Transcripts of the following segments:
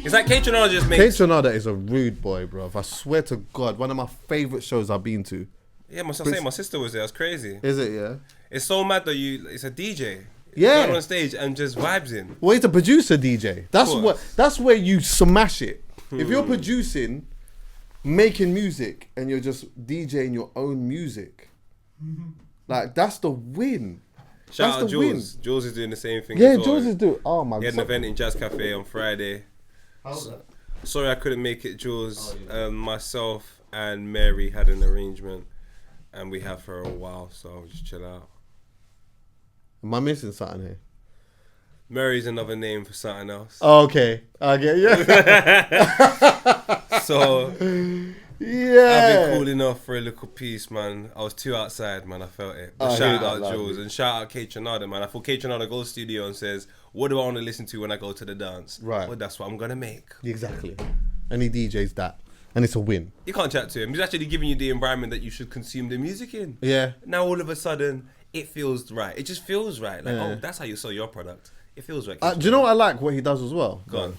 It's like Kaytranada just makes... Kaytranada is a rude boy, bro. I swear to God, one of my favourite shows I've been to. Yeah, my sister was there. It's crazy. Is it, yeah? It's so mad that it's a DJ. Yeah. Going on stage and just vibes in. Well, he's a producer DJ. That's where you smash it. If you're producing, making music, and you're just DJing your own music, like, that's the win. Shout out Jules. Jules is doing the same thing. Yeah, Jules is doing. Oh my God. He had an event in Jazz Cafe on Friday. Sorry I couldn't make it, Jules. Myself and Mary had an arrangement, and we have for a while, so just chill out. Am I missing something here? Mary's another name for something else. Oh, okay. Yeah. So, yeah. I've been cool enough for a little piece, man. I was too outside, man. I felt it. But shout out Jules and shout out Kaytranada, man. I thought Kaytranada goes to studio and says, what do I want to listen to when I go to the dance? Right. Well, that's what I'm going to make. Exactly. And he DJs that. And it's a win. You can't chat to him. He's actually giving you the environment that you should consume the music in. Yeah. Now all of a sudden, it feels right. It just feels right. Like, oh, that's how you sell your product. It feels right. Do you know what I like? What he does as well? Go on.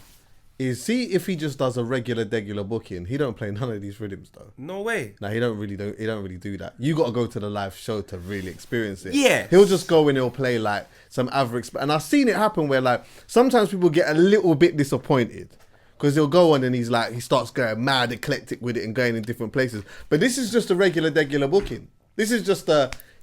Is see if he just does a regular booking, he don't play none of these rhythms though. No way. No, he don't really do that. You got to go to the live show to really experience it. Yeah. He'll just go and he'll play like some average. And I've seen it happen where like sometimes people get a little bit disappointed because he'll go on and he starts going mad eclectic with it and going in different places. But this is just a regular booking. This is just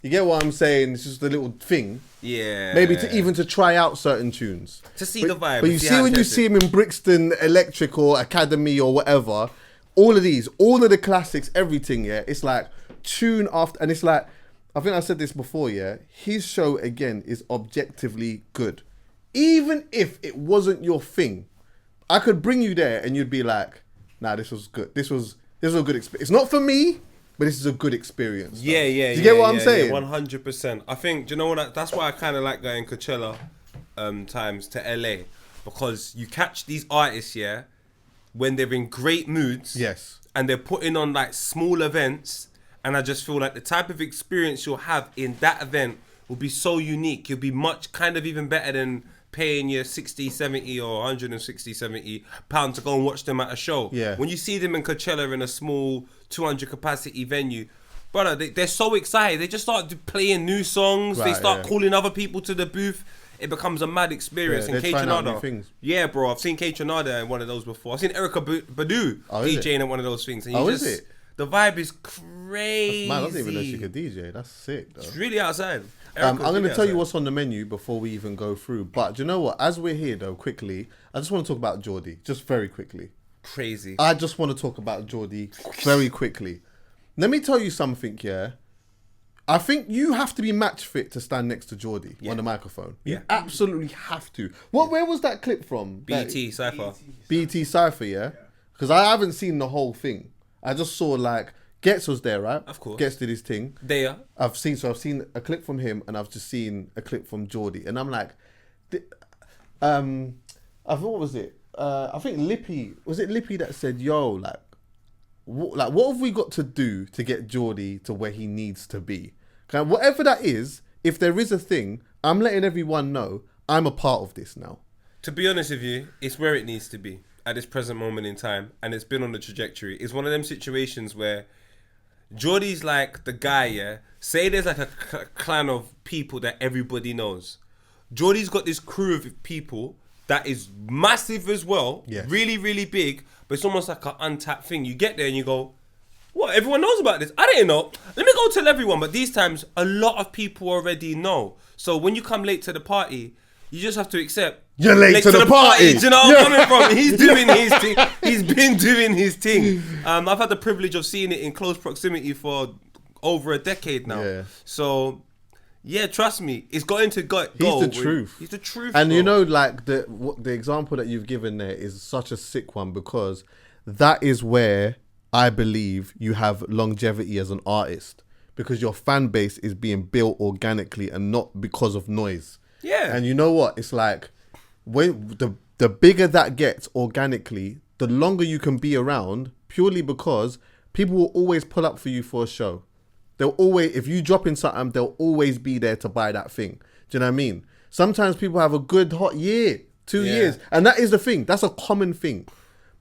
you get what I'm saying? It's just a little thing. Yeah. Maybe to try out certain tunes. To see the vibe. But you see when you see him in Brixton Electric or Academy or whatever, all of the classics, everything, yeah, it's like tune after, and it's like, I think I said this before, yeah, his show, again, is objectively good. Even if it wasn't your thing, I could bring you there and you'd be like, nah, this was good. This was a good experience. It's not for me, but this is a good experience. Yeah. Do you get what I'm saying? 100%. I think, do you know what? That's why I kind of like going Coachella times to LA, because you catch these artists, yeah, when they're in great moods. Yes. And they're putting on like small events, and I just feel like the type of experience you'll have in that event will be so unique. You'll be much kind of even better than paying your 60, 70 or 160, 70 pounds to go and watch them at a show. Yeah. When you see them in Coachella in a small 200 capacity venue, brother, they're so excited. They just start playing new songs. They start calling other people to the booth. It becomes a mad experience. Yeah, and Kaytranada, yeah, bro, I've seen Kaytranada in one of those before. I've seen Erykah Badu DJing in one of those things. And is it? The vibe is crazy. Man, I didn't even know she could DJ. That's sick, though. It's really outside. I'm going to tell you what's on the menu before we even go through. But do you know what? As we're here, though, quickly, I just want to talk about JORDY. Just very quickly. Crazy. I just want to talk about JORDY very quickly. Let me tell you something, yeah? I think you have to be match fit to stand next to JORDY on the microphone. You absolutely have to. Where was that clip from? BT Cypher. BT Cypher, yeah? Because I haven't seen the whole thing. I just saw like Getz was there, right? Of course. Getz did his thing. There. I've seen a clip from him, and I've just seen a clip from JORDY, and I'm like, what was it? I think Lippy that said, "Yo, like what have we got to do to get JORDY to where he needs to be? Whatever that is, if there is a thing, I'm letting everyone know I'm a part of this now." To be honest with you, it's where it needs to be at this present moment in time, and it's been on the trajectory. It's one of them situations where JORDY's like the guy, yeah? Say there's like a clan of people that everybody knows. JORDY's got this crew of people that is massive as well, really, really big, but it's almost like an untapped thing. You get there and you go, what, everyone knows about this? I didn't know. Let me go tell everyone. But these times, a lot of people already know. So when you come late to the party, you just have to accept you're late to the party. Do you know where I'm coming from? He's doing his thing. He's been doing his thing. I've had the privilege of seeing it in close proximity for over a decade now. Yeah. So, yeah, trust me, it's going to go. He's the truth. He's the truth. And bro. You know, like the example that you've given there is such a sick one, because that is where I believe you have longevity as an artist, because your fan base is being built organically and not because of noise. Yeah. And you know what? It's like, when the bigger that gets organically, the longer you can be around, purely because people will always pull up for you for a show. They'll always, if you drop in something, they'll always be there to buy that thing. Do you know what I mean? Sometimes people have a good hot year 2 Yeah. years. And that is the thing. That's a common thing.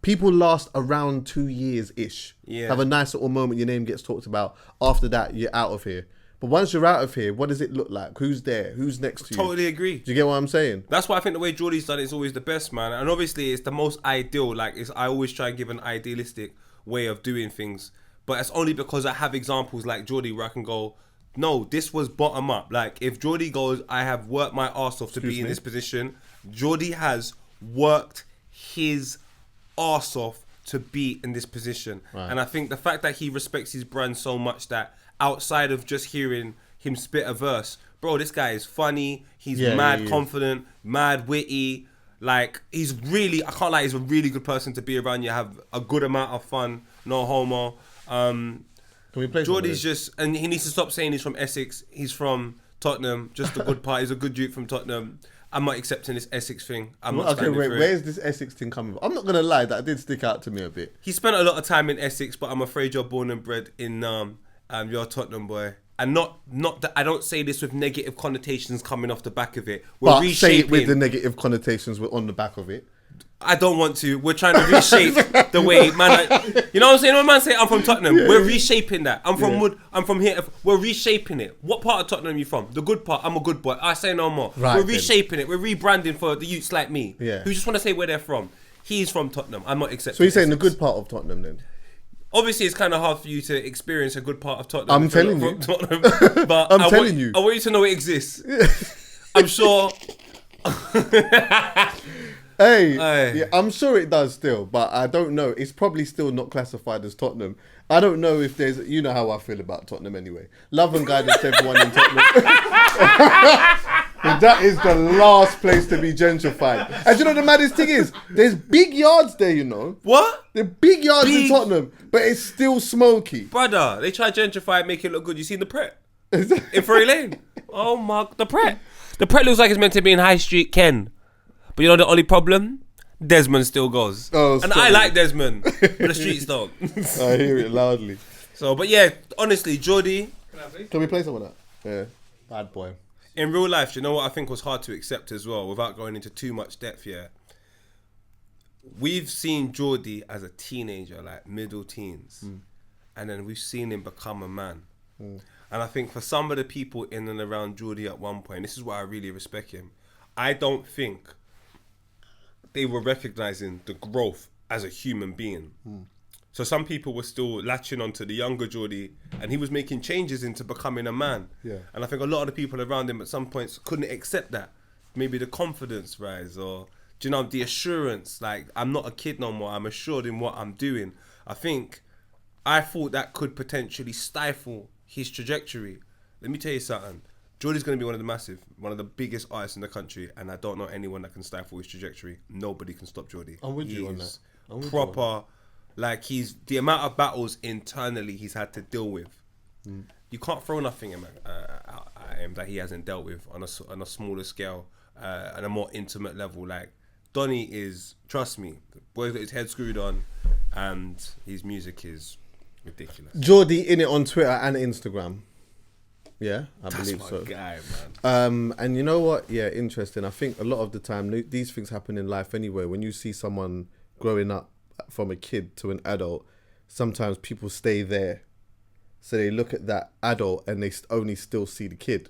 People last around 2 years-ish. Yeah. Have a nice little moment, your name gets talked about. After that, you're out of here. But once you're out of here, what does it look like? Who's there? Who's next to you? Totally agree. Do you get what I'm saying? That's why I think the way Jordy's done it is always the best, man. And obviously, it's the most ideal. Like, I always try and give an idealistic way of doing things. But it's only because I have examples like Jordy where I can go, no, this was bottom up. Like, if Jordy goes, I have worked my arse off to be in this position. Jordy has worked his arse off to be in this position. Right. And I think the fact that he respects his brand so much that outside of just hearing him spit a verse, bro, this guy is funny. He's mad confident, mad witty. Like, he's really, I can't lie, he's a really good person to be around. You have a good amount of fun, no homo. Can we play Jordy's just, and he needs to stop saying he's from Essex. He's from Tottenham, just a good part. He's a good dude from Tottenham. I'm not accepting this Essex thing. I'm not standing for it. Where's this Essex thing coming from? I'm not gonna lie, that did stick out to me a bit. He spent a lot of time in Essex, but I'm afraid you're born and bred in you're a Tottenham boy. And not that I don't say this with negative connotations coming off the back of it. We're reshaping. Say it with the negative connotations on the back of it. I don't want to. We're trying to reshape the way, man. You know what I'm saying? When man say I'm from Tottenham, we're reshaping that. I'm from Wood. I'm from here. We're reshaping it. What part of Tottenham are you from? The good part. I'm a good boy. I say no more. Right, we're reshaping it. We're rebranding for the youths like me, who just want to say where they're from. He's from Tottenham. I'm not accepting. So you're saying the good part of Tottenham then? Obviously, it's kind of hard for you to experience a good part of Tottenham. I'm telling you. Tottenham, but I'm telling you. I want you to know it exists. I'm sure. Yeah, I'm sure it does still, but I don't know. It's probably still not classified as Tottenham. I don't know if there's... You know how I feel about Tottenham anyway. Love and guidance to everyone in Tottenham. That is the last place to be gentrified. And you know the maddest thing is? There's big yards there, you know. What? There are big yards in Tottenham, but it's still smoky. Brother, they try to gentrify and make it look good. You seen the Pret? In Ferry Lane. Oh my... The Pret. The Pret looks like it's meant to be in High Street Ken. But you know the only problem? Desmond still goes. Oh, and I like Desmond. But the streets don't. I hear it loudly. So, but yeah, honestly, Jordy. Can we play some of that? Yeah. Bad boy. In real life, you know what I think was hard to accept as well, without going into too much depth here? We've seen Jordy as a teenager, like middle teens. And then we've seen him become a man. And I think for some of the people in and around Jordy at one point, this is why I really respect him. I don't think they were recognizing the growth as a human being. So some people were still latching onto the younger Jordy, and he was making changes into becoming a man. Yeah. And I think a lot of the people around him at some points couldn't accept that. Maybe the confidence rise, or do you know, the assurance, like, I'm not a kid no more, I'm assured in what I'm doing. I thought that could potentially stifle his trajectory. Let me tell you something. Jordy's going to be one of the biggest artists in the country, and I don't know anyone that can stifle his trajectory. Nobody can stop Jordy. I'm with you on that. Proper, like, he's the amount of battles internally he's had to deal with. You can't throw nothing at him that he hasn't dealt with on a smaller scale, and a more intimate level. Like, Donny is, trust me, the boy's got his head screwed on, and his music is ridiculous. Jordy in it on Twitter and Instagram. Yeah, I believe so. That's my guy, man. And you know what? Yeah, interesting. I think a lot of the time, these things happen in life anyway. When you see someone growing up from a kid to an adult, sometimes people stay there. So they look at that adult and they only still see the kid.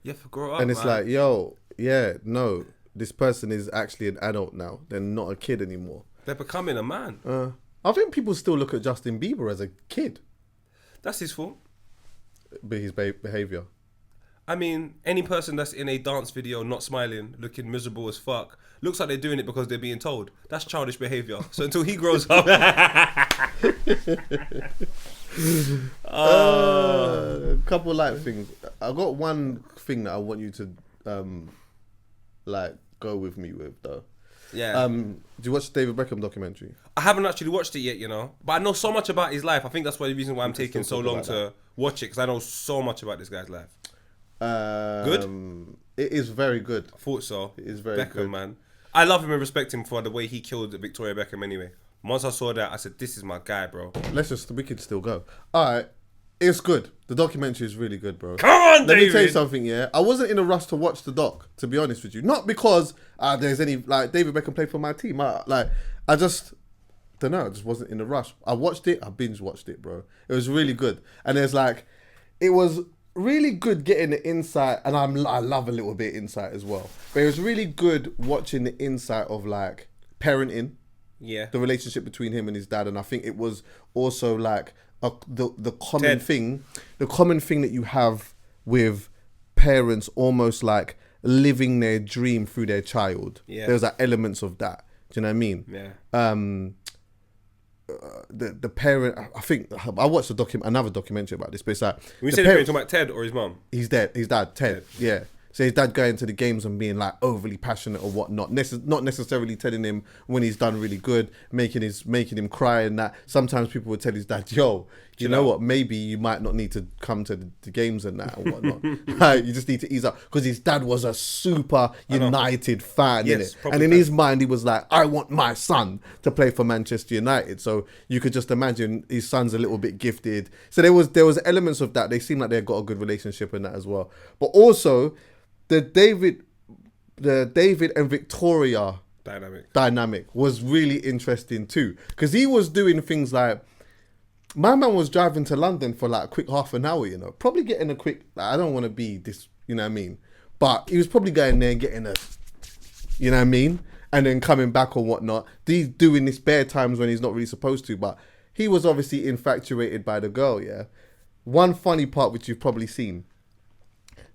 You have to grow up, and it's man. like, yo, yeah, no, this person is actually an adult now. They're not a kid anymore. They're becoming a man. I think people still look at Justin Bieber as a kid. That's his fault. But his behaviour. I mean, any person that's in a dance video not smiling, looking miserable as fuck, looks like they're doing it because they're being told. That's childish behaviour. So until he grows up... A couple of light things. I got one thing that I want you to go with me with though. Yeah. Do you watch the David Beckham documentary? I haven't actually watched it yet, you know, but I know so much about his life. I think that's the reason why I'm taking so long to watch it, because I know so much about this guy's life. Good? It is very good. I thought so. It is very Beckham, good. man. I love him and respect him for the way he killed Victoria Beckham anyway. Once I saw that, I said, this is my guy, bro. We could still go. All right. It's good. The documentary is really good, bro. Come on, Let me tell you David. something, yeah? I wasn't in a rush to watch the doc, to be honest with you. Not because there's any, like, David Beckham played for my team. I just, don't know, I just wasn't in a rush. I watched it, I binge watched it, bro. It was really good. And there's like, it was really good getting the insight, and I love a little bit of insight as well. But it was really good watching the insight of like parenting, the relationship between him and his dad, and I think it was also like the common thing that you have with parents, almost like living their dream through their child. Yeah, there's like elements of that. Do you know what I mean? Yeah. The parent, I think I watched another documentary about this, but it's like when you say you're talking about Ted or his mum, his dad, Ted. Yeah. So his dad going to the games and being like overly passionate or whatnot, not necessarily telling him when he's done really good, making him cry and that. Sometimes people would tell his dad, "Yo, you know what? Maybe you might not need to come to the games and that and whatnot. Like, you just need to ease up." Because his dad was a super United fan, innit? And in his mind, he was like, "I want my son to play for Manchester United." So you could just imagine his son's a little bit gifted. So there was elements of that. They seem like they've got a good relationship in that as well. But also, the David and Victoria dynamic was really interesting too, because he was doing things like, my man was driving to London for like a quick half an hour, you know, probably getting a quick, like, I don't want to be this, you know what I mean, but he was probably going there and getting a, you know what I mean, and then coming back or whatnot. He's doing this bare times when he's not really supposed to, but he was obviously infatuated by the girl. Yeah, one funny part which you've probably seen,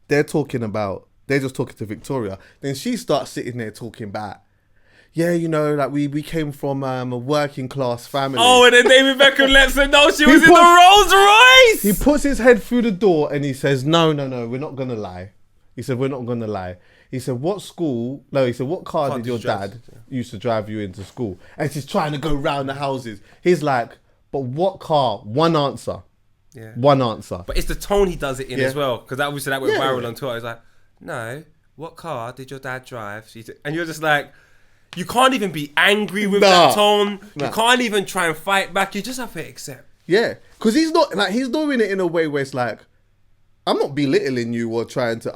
they're just talking to Victoria. Then she starts sitting there talking about, yeah, you know, like we came from a working class family. Oh, and then David Beckham lets her know she was in the Rolls Royce. He puts his head through the door and he says, no, we're not going to lie. He said, we're not going to lie. He said, what car did your dad used to drive you into school? And she's trying to go round the houses. He's like, but what car? One answer. Yeah. One answer. But it's the tone he does it in as well. Because obviously that went viral on Twitter. He's like, no, what car did your dad drive? And you're just like, you can't even be angry with that tone. You can't even try and fight back. You just have to accept. Yeah, because he's doing it in a way where it's like, I'm not belittling you or trying to,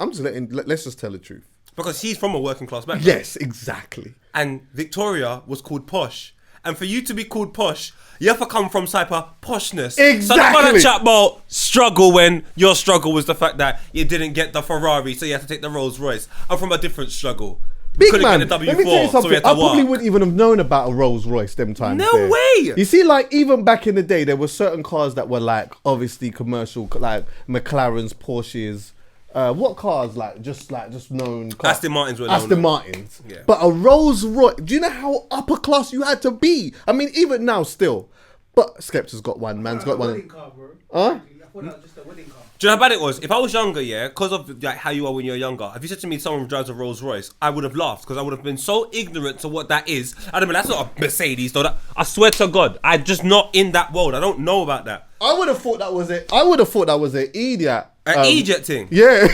let's just tell the truth. Because he's from a working class background. Yes, exactly. And Victoria was called posh. And for you to be called posh, you have to come from type of poshness. Exactly. So I'm going to chat about struggle when your struggle was the fact that you didn't get the Ferrari, so you had to take the Rolls Royce. I'm from a different struggle. Big man, let me tell you something. I probably wouldn't even have known about a Rolls Royce them times. No way. You see, like, even back in the day, there were certain cars that were like obviously commercial, like McLarens, Porsches. What cars just known cars? Aston Martins were Aston Martins. Yeah. But a Rolls Royce, do you know how upper class you had to be? I mean, even now still. But Skepta's got one, man's got one. Wedding car, bro. Huh? I thought that was just a wedding car. Do you know how bad it was? If I was younger, because of like how you are when you're younger, if you said to me someone drives a Rolls Royce, I would have laughed because I would have been so ignorant to what that is. I'd have been, that's not a Mercedes, though. I swear to God, I'm just not in that world. I don't know about that. I would have thought that was it. I would have thought that was an idiot. An idiot thing? Yeah.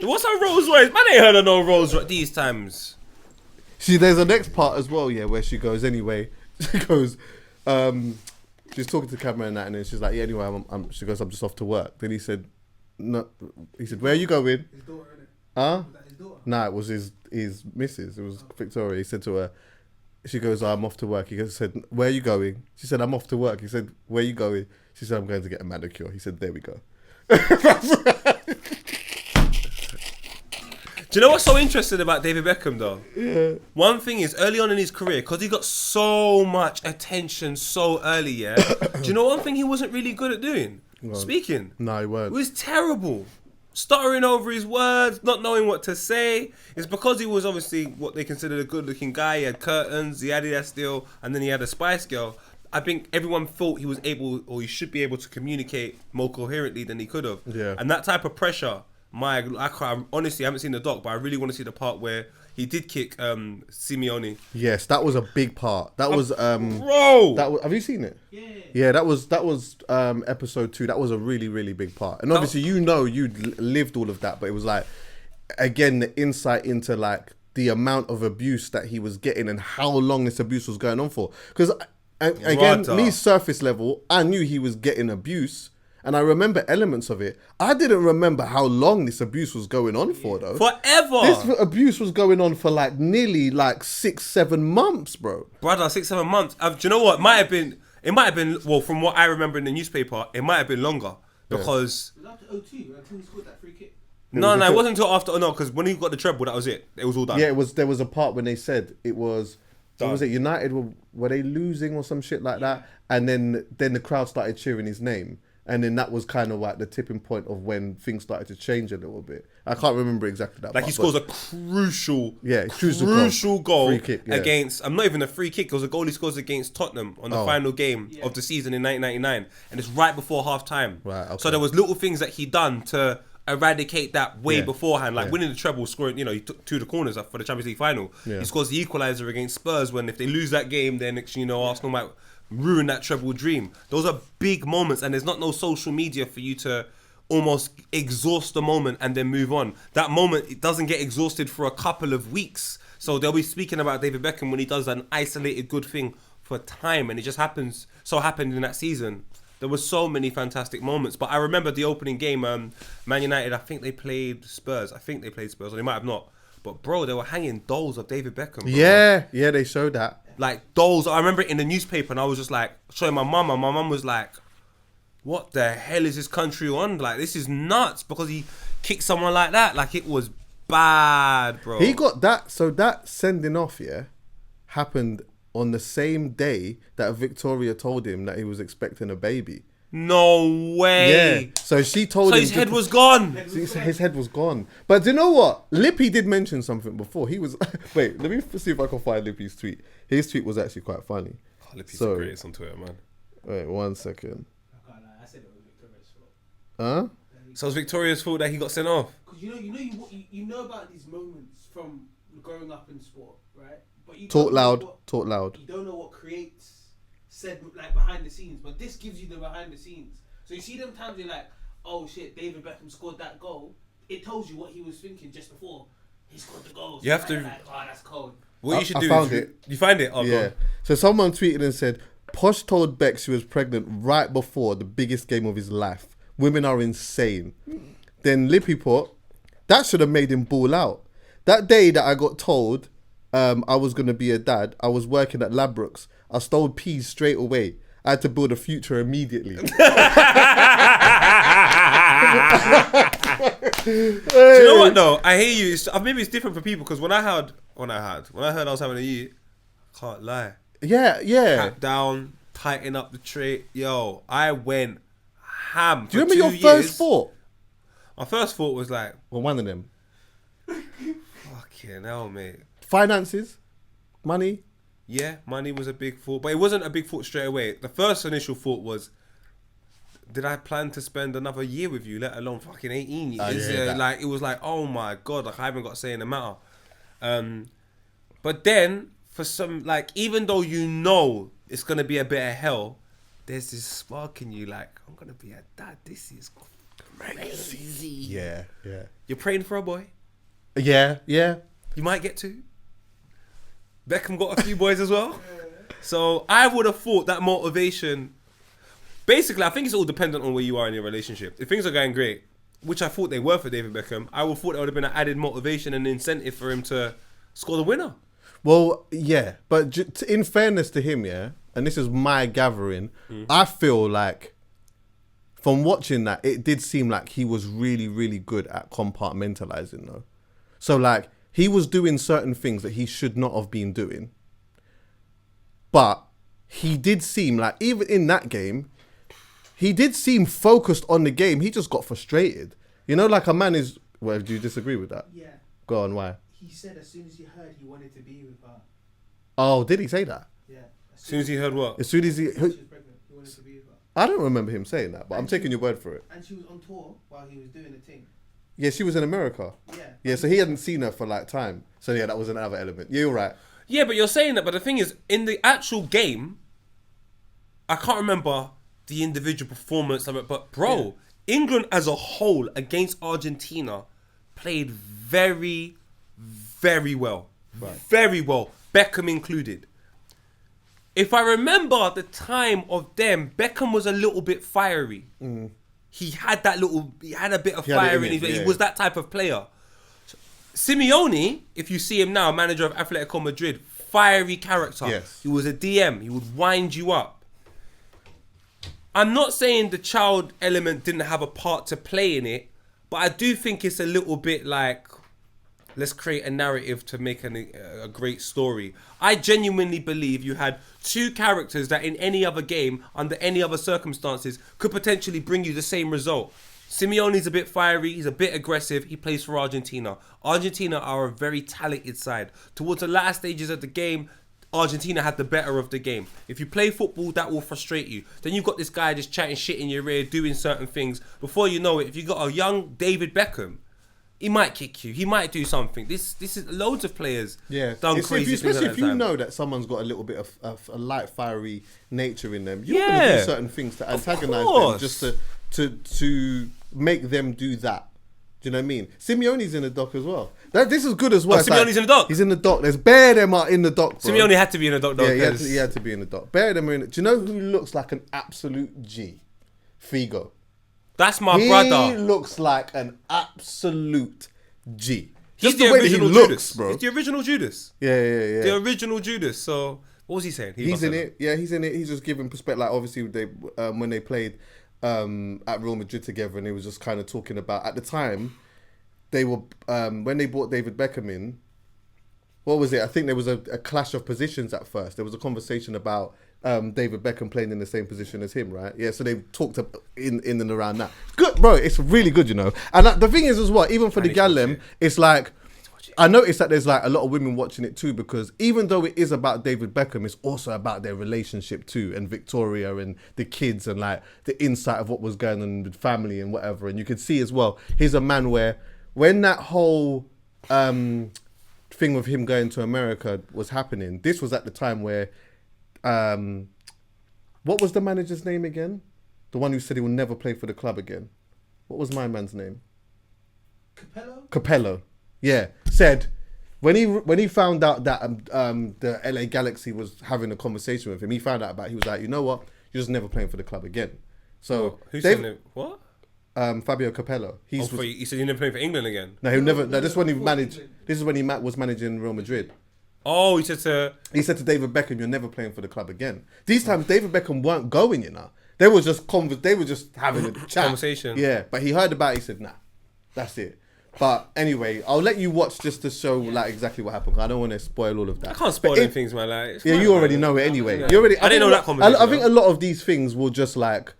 What's a Rolls Royce? Man ain't heard of no Rolls Royce these times. See, there's a next part as well, where she goes, anyway. She goes, she's talking to the camera and that, and then she's like, yeah, anyway, she goes, I'm just off to work. Then he said, no. He said, where are you going? His daughter, innit? Huh? Was that his daughter? Nah, it was his missus. It was Victoria. He said to her, she goes, I'm off to work. He said, where are you going? She said, I'm off to work. He said, where are you going? She said, I'm going to get a manicure. He said, there we go. Do you know what's so interesting about David Beckham though? Yeah. One thing is, early on in his career, because he got so much attention so early, do you know one thing he wasn't really good at doing? Well, speaking. No, he weren't. It was terrible. Stuttering over his words, not knowing what to say. It's because he was obviously what they considered a good-looking guy. He had curtains, he had that still, and then he had a Spice Girl. I think everyone thought he was able, or he should be able to communicate more coherently than he could have. Yeah. And that type of pressure, I honestly haven't seen the doc, but I really want to see the part where he did kick Simeone. Yes, that was a big part. That was bro. That was, have you seen it? Yeah. Yeah, that was episode 2. That was a really, really big part. And obviously, you'd lived all of that, but it was like, again, the insight into like the amount of abuse that he was getting and how long this abuse was going on for. Because And again, Brother. me surface level, I knew he was getting abuse, and I remember elements of it. I didn't remember how long this abuse was going on for, though. Forever. This abuse was going on for like nearly like 6-7 months, bro. Brother, 6-7 months. Do you know what? It might have been, well, from what I remember in the newspaper, it might have been longer. Because... It was after 0-2 until he scored that free kick. It wasn't until after, no, because when he got the treble, that was it. It was all done. Yeah, there was a part when they said it was... What was it? United were they losing or some shit like that? And then the crowd started cheering his name, and then that was kind of like the tipping point of when things started to change a little bit. I can't remember exactly that. Like he scores a crucial goal free kick, against. I'm not even a free kick. It was a goal he scores against Tottenham on the final game of the season in 1999, and it's right before half time. Right. Okay. So there was little things that he done to eradicate that way beforehand, like winning the treble, scoring. You know, he took 2 of the corners for the Champions League final. Yeah. He scores the equaliser against Spurs. When if they lose that game, then Arsenal might ruin that treble dream. Those are big moments, and there's not no social media for you to almost exhaust the moment and then move on. That moment, it doesn't get exhausted for a couple of weeks. So they'll be speaking about David Beckham when he does an isolated good thing for time, and it just happened in that season. There were so many fantastic moments. But I remember the opening game, Man United, I think they played Spurs. Or they might have not. But bro, they were hanging dolls of David Beckham. Bro. Yeah, they showed that. Like dolls. I remember it in the newspaper, and I was just like showing my mum, and my mum was like, what the hell is this country on? Like, this is nuts, because he kicked someone like that. Like, it was bad, bro. He got that. So that sending off, happened on the same day that Victoria told him that he was expecting a baby. No way. Yeah. So she told him. So his head was gone. His head was gone. But do you know what? Lippy did mention something before. He was... Wait, let me see if I can find Lippy's tweet. His tweet was actually quite funny. Oh, Lippy's the greatest on Twitter, man. Wait, 1 second. I said it was Victoria's fault. Huh? So it's Victoria's fault that he got sent off? Because you know about these moments from growing up in sport, right? But you Talk loud. You don't know what creates said, like, behind the scenes, but this gives you the behind the scenes. So you see them times you're like, oh shit, David Beckham scored that goal. It tells you what he was thinking just before he scored the goal. You have to... Like, oh, that's cold. What you should do found it. You find it? Oh, yeah. So someone tweeted and said, Posh told Beck she was pregnant right before the biggest game of his life. Women are insane. Then Lippy put, that should have made him ball out. That day that I got told I was going to be a dad, I was working at Ladbrokes. I stole peas straight away. I had to build a future immediately. Do you know what though? I hear you. Maybe it's different for people, because when I heard I was having a year, can't lie. Yeah. Cap down, tighten up the tray. Yo, I went ham. Do you remember your first thought? My first thought was like, well, one of them. Fucking hell, mate. Finances, money. Yeah, money was a big thought, but it wasn't a big thought straight away. The first initial thought was, did I plan to spend another year with you, let alone fucking 18 years? Like, it was like, oh my God, like I haven't got a say in the matter. But then, for some, like, even though you know it's going to be a bit of hell, there's this spark in you, like, I'm going to be a dad. This is crazy. Yeah. You're praying for a boy? Yeah. You might get 2. Beckham got a few boys as well. So I would have thought that motivation... Basically, I think it's all dependent on where you are in your relationship. If things are going great, which I thought they were for David Beckham, I would have thought there would have been an added motivation and incentive for him to score the winner. Well, yeah. But in fairness to him, and this is my gathering, I feel like from watching that, it did seem like he was really, really good at compartmentalizing though. So like, he was doing certain things that he should not have been doing. But he did seem like, even in that game, he did seem focused on the game. He just got frustrated. You know, like a man is... Well, do you disagree with that? Yeah. Go on, why? He said as soon as he heard he wanted to be with her. Oh, did he say that? Yeah. As soon as he heard what? As soon as he... She was pregnant. He wanted to be with her. I don't remember him saying that, but I'm taking your word for it. And she was on tour while he was doing the thing. Yeah, she was in America. Yeah, so he hadn't seen her for like time. So yeah, that was another element. Yeah, you're right. Yeah, but you're saying that, but the thing is, in the actual game, I can't remember the individual performance of it, but bro, England as a whole against Argentina played very, very well. Right. Very well. Beckham included. if I remember the time of them, Beckham was a little bit fiery. He had a bit of fire in his way. He was that type of player. Simeone, if you see him now, manager of Atletico Madrid, fiery character. Yes. He was a DM. He would wind you up. I'm not saying the child element didn't have a part to play in it, but I do think it's a little bit like, let's create a narrative to make a great story. I genuinely believe you had two characters that in any other game, under any other circumstances, could potentially bring you the same result. Simeone's a bit fiery, he's a bit aggressive, he plays for Argentina. Argentina are a very talented side. Towards the last stages of the game, Argentina had the better of the game. If you play football, that will frustrate you. Then you've got this guy just chatting shit in your ear, doing certain things. Before you know it, if you got a young David Beckham, he might kick you. He might do something. This is loads of players done crazy things. Especially if you know that someone's got a little bit of a light, fiery nature in them, you're going to do certain things to antagonize them just to make them do that. Do you know what I mean? Simeone's in the doc as well. This is good as well. Simeone's in the doc? He's in the doc. There's bare them are in the doc, bro. Simeone had to be in the doc, though. Yeah, he had to be in the doc. Bare them are in it. Do you know who looks like an absolute G? Figo. That's my brother. He looks like an absolute G. He's Just the way that he original looks, Judas, bro. He's the original Judas. Yeah. The original Judas. So, what was he saying? He's in it. Yeah, he's in it. He's just giving perspective. Like, obviously, when they played at Real Madrid together, and he was just kind of talking about, at the time, they were, when they brought David Beckham in, what was it? I think there was a clash of positions at first. There was a conversation about David Beckham playing in the same position as him, right? Yeah, so they talked in and around that. Good, bro. It's really good, you know. And the thing is as well, even for the Gallem, it's like, I noticed that there's like a lot of women watching it too, because even though it is about David Beckham, it's also about their relationship too, and Victoria and the kids, and like the insight of what was going on with family and whatever. And you could see as well, he's a man where when that whole thing with him going to America was happening, this was at the time where what was the manager's name again? The one who said he will never play for the club again. What was my man's name? Capello. Yeah, said when he found out that the LA Galaxy was having a conversation with him, he found out about it. He was like, you know what, you're just never playing for the club again. So who said it? What? Fabio Capello. He said you're never playing for England again. No, he'll never. No, this is when he managed. This is when he was managing Real Madrid. Oh, he said to David Beckham, you're never playing for the club again. These times, David Beckham weren't going, you know. They were just having a chat. Conversation. Yeah, but he heard about it, he said, nah, that's it. But anyway, I'll let you watch just to show like exactly what happened. I don't want to spoil all of that. I can't spoil any things, man. Like, yeah, you already know it anyway. Yeah. You already. I didn't know that conversation. I think a lot of these things will just like,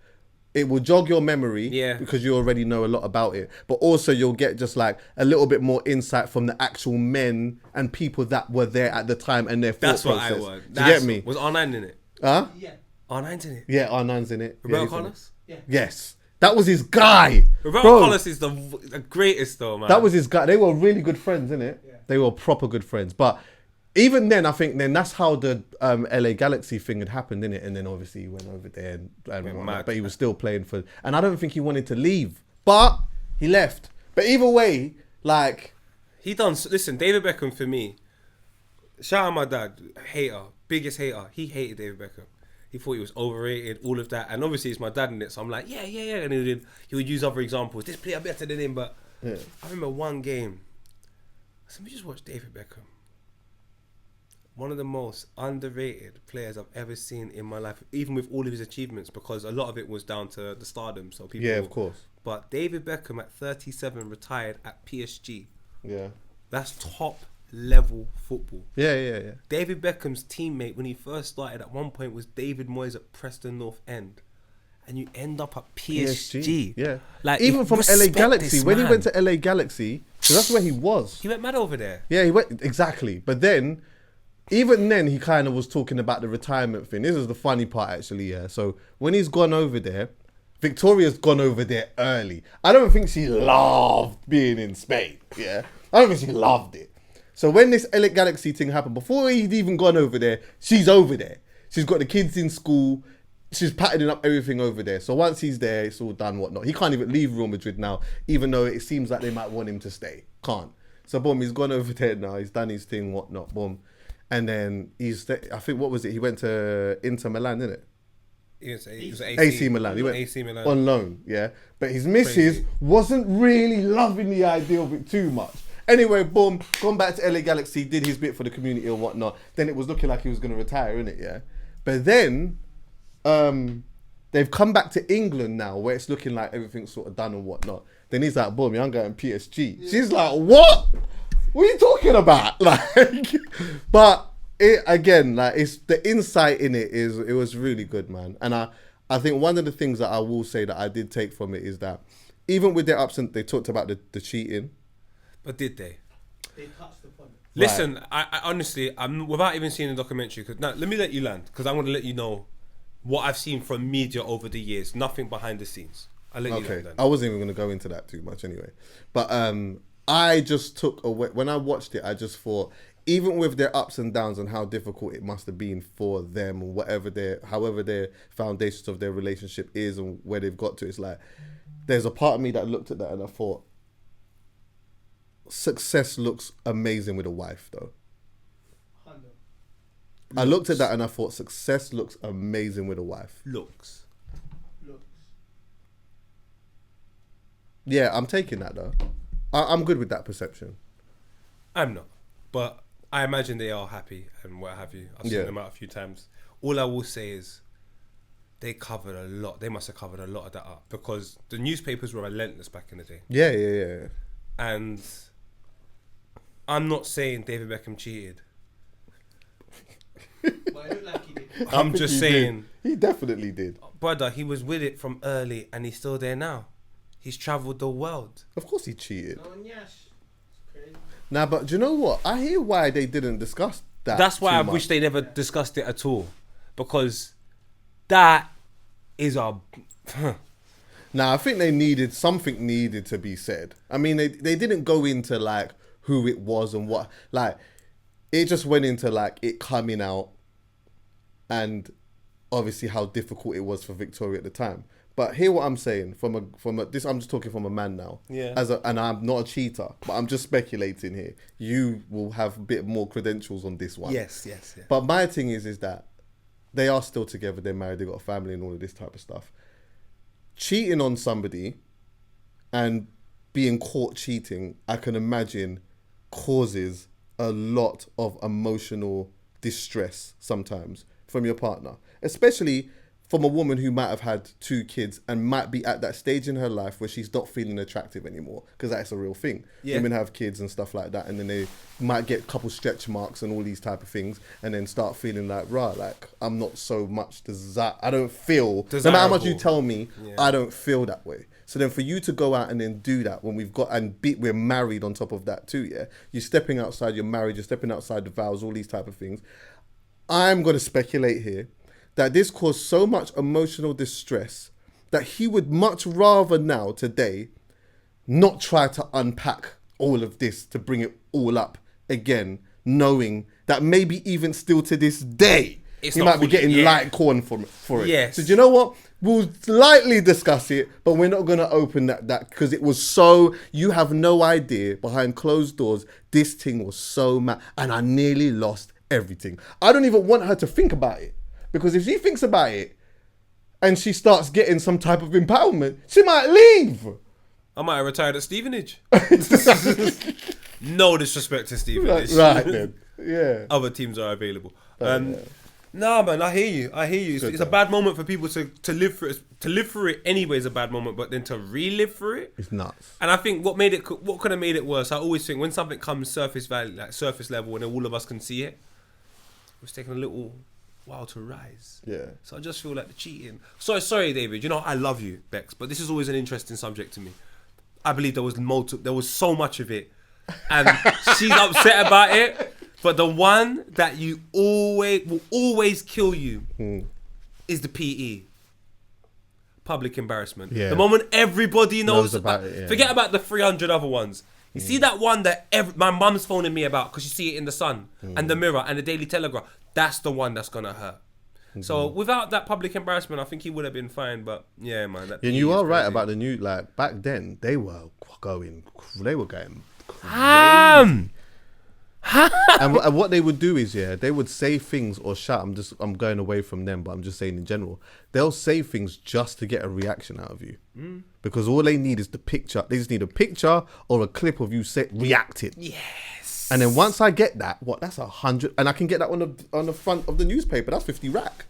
it will jog your memory, because you already know a lot about it. But also you'll get just like a little bit more insight from the actual men and people that were there at the time and their thought process. That's what I want. Do you get me? Was R9 in it? Huh? Yeah. R9's in it? Yeah, R9's in it. Roberto yeah, Carlos? Yeah. Yes. That was his guy. Roberto Carlos is the greatest though, man. That was his guy. They were really good friends, innit? Yeah. They were proper good friends. But even then, I think that's how the LA Galaxy thing had happened, innit? And then obviously he went over there and mad. but he was still playing for, and I don't think he wanted to leave, but he left. But either way, like, listen, David Beckham for me, shout out my dad, biggest hater. He hated David Beckham. He thought he was overrated, all of that. And obviously it's my dad in it, so I'm like, yeah. And he would use other examples. This player better than him, but I remember one game. So we just watched David Beckham. One of the most underrated players I've ever seen in my life, even with all of his achievements, because a lot of it was down to the stardom. So people, yeah, of course. But David Beckham at 37 retired at PSG. Yeah, that's top level football. Yeah. David Beckham's teammate when he first started at one point was David Moyes at Preston North End, and you end up at PSG. Yeah, like even from LA Galaxy. When he went to LA Galaxy, because that's where he was. He went mad over there. Yeah, he went exactly. But then, even then, he kind of was talking about the retirement thing. This is the funny part, actually. Yeah. So when he's gone over there, Victoria's gone over there early. I don't think she loved being in Spain. Yeah, I don't think she loved it. So when this LA Galaxy thing happened, before he'd even gone over there, she's over there. She's got the kids in school. She's patterning up everything over there. So once he's there, it's all done, whatnot. He can't even leave Real Madrid now, even though it seems like they might want him to stay. Can't. So boom, he's gone over there now. He's done his thing, whatnot. Boom. and then I think, what was it? He went to Inter Milan, didn't it? It was AC Milan. He went AC Milan. on loan, yeah. But his missus Crazy. wasn't really loving the idea of it too much. Anyway, boom, gone back to LA Galaxy, did his bit for the community and whatnot. Then it was looking like he was going to retire, innit, yeah? But then they've come back to England now, where it's looking like everything's sort of done and whatnot. Then he's like, boom, young guy in PSG. Yeah. She's like, what? What are you talking about? Like, but it again, like, it's the insight in it was really good, man. And I think one of the things that I will say that I did take from it is that even with their absence, they talked about the cheating. But did they? They touched upon it. Listen, right. I honestly, I'm without even seeing the documentary. Cause now, let me let you land, because I want to let you know what I've seen from media over the years. Nothing behind the scenes. I'll let you know. Then. I wasn't even going to go into that too much anyway. But I just took away, when I watched it, I just thought, even with their ups and downs and how difficult it must have been for them, or however their foundations of their relationship is and where they've got to, it's like, there's a part of me that looked at that and I thought, success looks amazing with a wife, though. I looked at that and I thought, success looks amazing with a wife. Looks. Yeah, I'm taking that, though. I'm good with that perception. I'm not, but I imagine they are happy and what have you. I've seen them out a few times. All I will say is, they covered a lot. They must have covered a lot of that up, because the newspapers were relentless back in the day. Yeah. And I'm not saying David Beckham cheated. But it looked like he did. I'm just saying. He definitely did. Brother, he was with it from early and he's still there now. He's travelled the world. Of course he cheated. No, yes. It's crazy. Nah, but do you know what? I hear why they didn't discuss that. That's why I wish they never discussed it at all. Because that is a... Nah, I think something needed to be said. I mean, they didn't go into like who it was and what, like, it just went into like it coming out and obviously how difficult it was for Victoria at the time. But hear what I'm saying from this. I'm just talking from a man now. Yeah. And I'm not a cheater, but I'm just speculating here. You will have a bit more credentials on this one. Yes. But my thing is that they are still together. They're married. They got a family and all of this type of stuff. Cheating on somebody and being caught cheating, I can imagine, causes a lot of emotional distress sometimes from your partner, especially from a woman who might have had 2 kids and might be at that stage in her life where she's not feeling attractive anymore, because that's a real thing. Yeah. Women have kids and stuff like that, and then they might get a couple stretch marks and all these type of things, and then start feeling like, rah, like, I'm not so much I don't feel, no matter how much you tell me, I don't feel that way. So then for you to go out and then do that when we're married on top of that too, yeah? You're stepping outside your marriage, you're stepping outside the vows, all these type of things. I'm going to speculate here that this caused so much emotional distress that he would much rather now, today, not try to unpack all of this to bring it all up again, knowing that maybe even still to this day, he might be getting light corn for it. Yes. So do you know what? We'll lightly discuss it, but we're not going to open that because it was so, you have no idea, behind closed doors, this thing was so mad, and I nearly lost everything. I don't even want her to think about it, because if she thinks about it and she starts getting some type of empowerment, she might leave. I might have retired at Stevenage. No disrespect to Stevenage. Right then. Yeah. Other teams are available. Nah, man, I hear you. It's a bad moment for people to live through it. To live through it anyway is a bad moment, but then to relive through it, it's nuts. And I think what could have made it worse, I always think when something comes surface value, like surface level, and then all of us can see it, it's taking a little while to rise. Yeah. So I just feel like the cheating. Sorry, David. You know I love you, Bex, but this is always an interesting subject to me. I believe there was so much of it, and she's upset about it. But the one that will always kill you is the PE. Public embarrassment. Yeah. The moment everybody knows about it. Yeah. Forget about the 300 other ones. You see that one that my mum's phoning me about because you see it in the Sun and the Mirror and the Daily Telegraph. That's the one that's going to hurt. Mm-hmm. So without that public embarrassment, I think he would have been fine. But yeah, man. And you are right about the new, like, back then, they were going crazy. And what they would do is, they would say things or shout. I'm going away from them, but I'm just saying in general. They'll say things just to get a reaction out of you, because all they need is the picture. They just need a picture or a clip of you reacting. Yes. And then once I get that, that's 100, and I can get that on the front of the newspaper. That's 50 rack.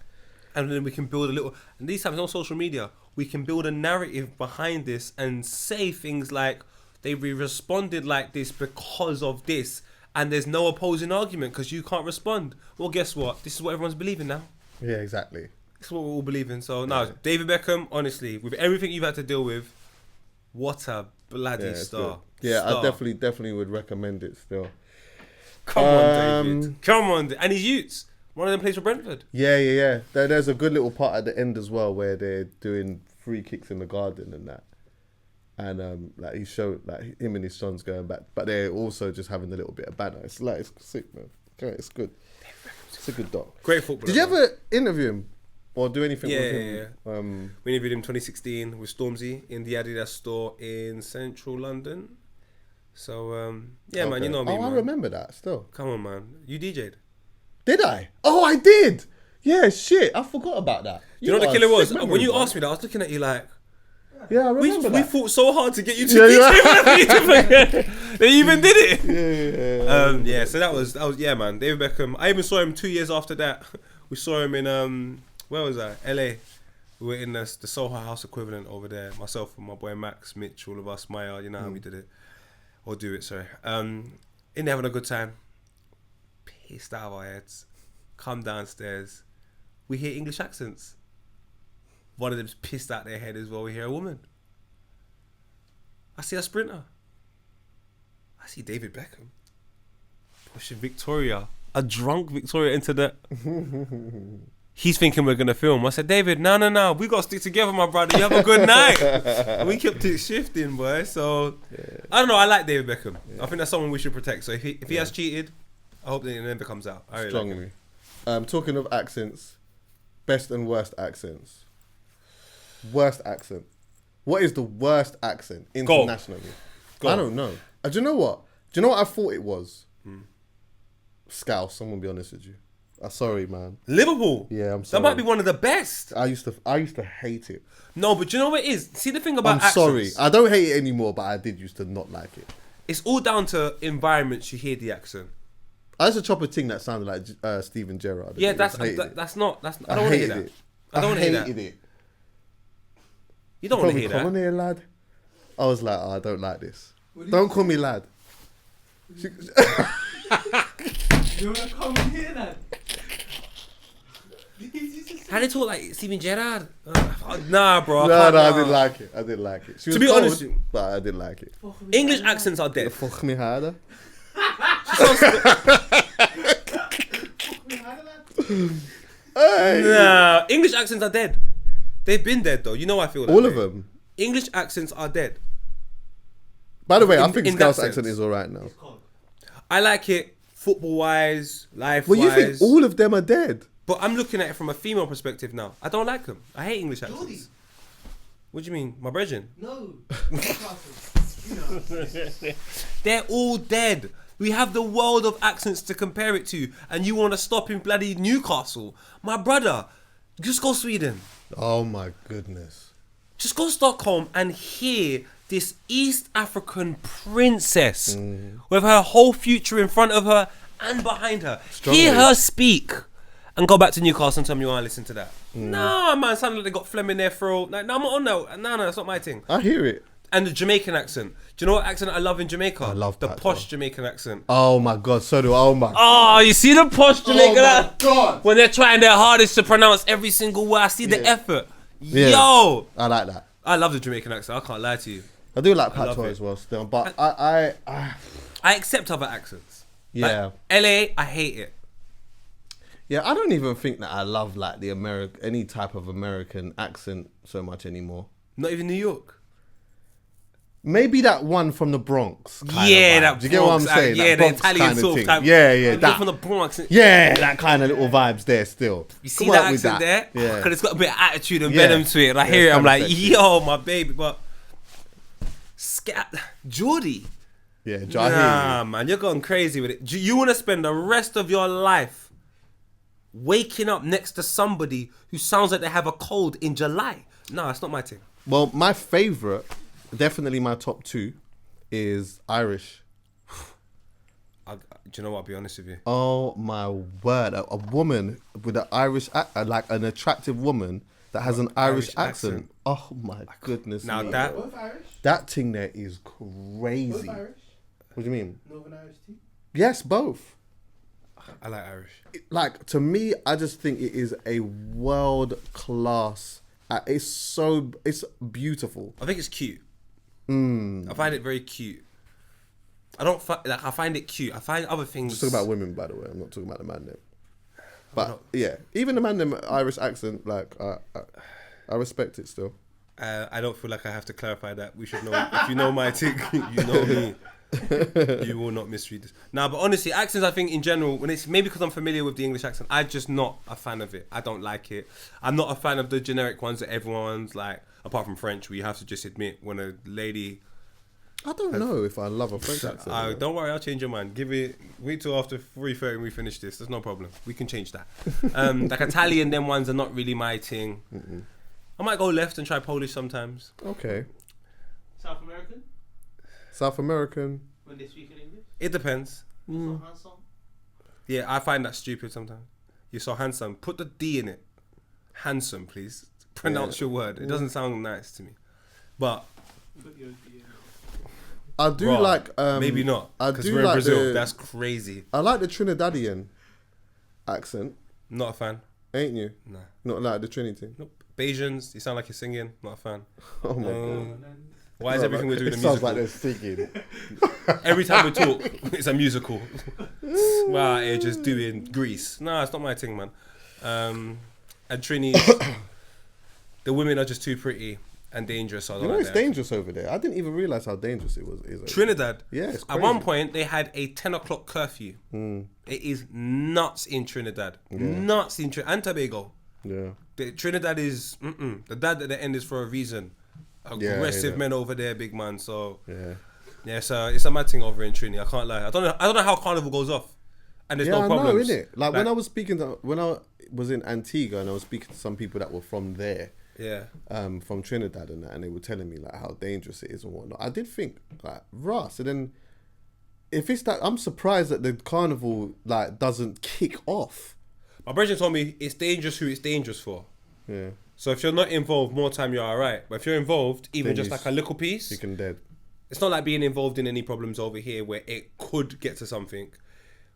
And then we can build a little. And these times on social media, we can build a narrative behind this and say things like they responded like this because of this. And there's no opposing argument because you can't respond. Well, guess what? This is what everyone's believing now. Yeah, exactly. This is what we're all believing. So, no, David Beckham, honestly, with everything you've had to deal with, what a bloody star. Yeah, star. I definitely would recommend it still. Come on, David. Come on. And his Utes. One of them plays for Brentford. Yeah. There's a good little part at the end as well where they're doing free kicks in the garden and that. And like he showed like him and his sons going back, but they're also just having a little bit of banter. It's sick, man. Okay, it's good. It's a good doc. Great footballer. Did you ever interview him or do anything with him? Yeah. We interviewed him 2016 with Stormzy in the Adidas store in central London. So man, you know me. Oh, man. I remember that still. Come on, man. You DJ'd. Did I? Oh, I did. Yeah, shit. I forgot about that. Do you know what the killer was? Memory, When you man. asked me that, I was looking at you like. Yeah, I remember We that. fought so hard to get you to DJ. They even did it. Yeah. So that was man. David Beckham. I even saw him 2 years after that. We saw him in where was that? LA. We were in the Soho House equivalent over there. Myself and my boy Max, Mitch, all of us, Maya. You know how we did it, or do it. Sorry. In there having a good time. Pissed out of our heads. Come downstairs. We hear English accents. One of them's pissed out their head as well. We hear a woman. I see a sprinter. I see David Beckham pushing Victoria, a drunk Victoria, into the. He's thinking we're gonna film. I said, David, no, we gotta stick together, my brother. You have a good night. And we kept it shifting, boy. So I don't know. I like David Beckham. I think that's someone we should protect. So if he has cheated, I hope that it never comes out. I really Strongly. Talking of accents, best and worst accents. Worst accent. What is the worst accent internationally? Go. I don't know. Do you know what? Do you know what I thought it was? Scouse. I'm gonna be honest with you. Sorry, man. Liverpool. Yeah, I'm sorry. That might be one of the best. I used to hate it. No, but you know what it is? See the thing about I'm accents. sorry. I don't hate it anymore, but I did used to not like it. It's all down to environments you hear the accent. I used to chop a thing that sounded like Steven Gerrard. Yeah, that's not. I don't want to hear that. I don't want to hear that. hated it. You don't want to hear Come on that. here, lad. I was like, I don't like this. Don't call me lad. You wanna come in here, lad? How they talk like Steven Gerrard? Nah, bro. No, I didn't like it. I didn't like it. She was To be cold, honest, but I didn't like it. English accents are dead. Fuck me harder. Nah, English accents are dead. They've been dead though. You know I feel that All way. of them. English accents are dead. By the way, I In- think in that Scouse accent sense. is alright now. I like it football wise, life Well, wise. you think all of them are dead? But I'm looking at it from a female perspective now. I don't like them. I hate English accents. JORDY. What do you mean, my brethren? No. They're all dead. We have the world of accents to compare it to, and you want to stop in bloody Newcastle, my brother. Just go Sweden. Oh my goodness. Just go Stockholm and hear this East African princess with her whole future in front of her and behind her. Strongly. Hear her speak and go back to Newcastle and tell me you want to listen to that. No, man, sounded like they got phlegm in their throat. Like, no, I'm not on that. No, that's not my thing. I hear it. And the Jamaican accent. Do you know what accent I love in Jamaica? I love the that, posh though. Jamaican accent. Oh my god, so do oh my. Oh, you see the posh Jamaican accent? god. When they're trying their hardest to pronounce every single word. I see the Yeah. effort. Yeah. Yo! I like that. I love the Jamaican accent. I can't lie to you. I do like I love patois it. as well still, but I I accept other accents. yeah. Like, LA, I hate it. Yeah, I don't even think that I love like the any type of American accent so much anymore. Not even New York. Maybe that one from the Bronx. Kind Yeah, of vibe. that Do you get what I'm Bronx saying? act- yeah, That the Bronx Italian kind of sort of thing. type. Yeah, I'm that. from the Bronx. Yeah, that kind of little vibes there still. You see Come that up with accent there? Yeah. Because it's got a bit of attitude and Yeah. venom to it. And I Yeah, hear it, it's I'm kinda like, sexy. yo, my baby. But JORDY. Yeah, Joe, I hear Nah, man, you're going crazy with it. Do you want to spend the rest of your life waking up next to somebody who sounds like they have a cold in July? No, it's not my thing. you. Well, my favourite, definitely my top 2, is Irish. Do you know what? I'll be honest with you. Oh my word! A woman with an Irish, like an attractive woman that has an Irish accent. Oh my goodness! Now me. that Both Irish? that thing there is crazy. Both Irish? What do you mean? Northern Irish tea? Yes, both. I like Irish. Like, to me, I just think it is a world class. It's beautiful. I think it's cute. I find it very cute. I find it cute. I find other things. Just talking about women, by the way. I'm not talking about the man them. But yeah, even the man them Irish accent, like I respect it still. I don't feel like I have to clarify that. We should know. If you know my thing, you know me. You will not misread this. Nah, but honestly, accents, I think in general, when it's maybe because I'm familiar with the English accent, I'm just not a fan of it. I don't like it. I'm not a fan of the generic ones that everyone's like, apart from French, where you have to just admit when a lady. I don't know if I love a French accent. Don't worry, I'll change your mind. Wait till after 3:30 and we finish this. There's no problem. We can change that. Like Italian, them ones are not really my thing. I might go left and try Polish sometimes. Okay. South American? South American. When they speak in English? It depends. So handsome? Yeah, I find that stupid sometimes. You're so handsome. Put the D in it. Handsome, please. Pronounce your word. It doesn't sound nice to me. But Put your D in. I do Bruh, like. maybe not. I Because do we're in like Brazil. That's crazy. I like the Trinidadian accent. Not a fan. Ain't you? Nah. Not like the Trinity. Nope. Bayesians, you sound like you're singing. Not a fan. Oh my god. Why is everything we're doing a It sounds musical? like they're singing. Every time we talk, it's a musical. Wow, you're just doing Grease. Nah, it's not my thing, man. And Trini, the women are just too pretty and dangerous. So I don't You know like it's that. dangerous over there. I didn't even realize how dangerous it was. Is Trinidad. Yeah, it's At crazy. one point, they had a 10 o'clock curfew. It is nuts in Trinidad. Nuts in Trinidad. And Tobago. Yeah. Trinidad is, the dad at the end is for a reason. Aggressive men over there, big man. So, yeah, so it's a mad thing over in Trini. I can't lie. I don't know how Carnival goes off. And there's no problems. I know, innit? Like when I was when I was in Antigua and I was speaking to some people that were from there. Yeah. From Trinidad and that, and they were telling me like how dangerous it is and whatnot. I did think like, Ross, and then if it's that, I'm surprised that the carnival like doesn't kick off. My brother told me it's dangerous who it's dangerous for. Yeah. So if you're not involved, more time you're alright. But if you're involved, even Then just like a little piece, You can dead. it's not like being involved in any problems over here where it could get to something.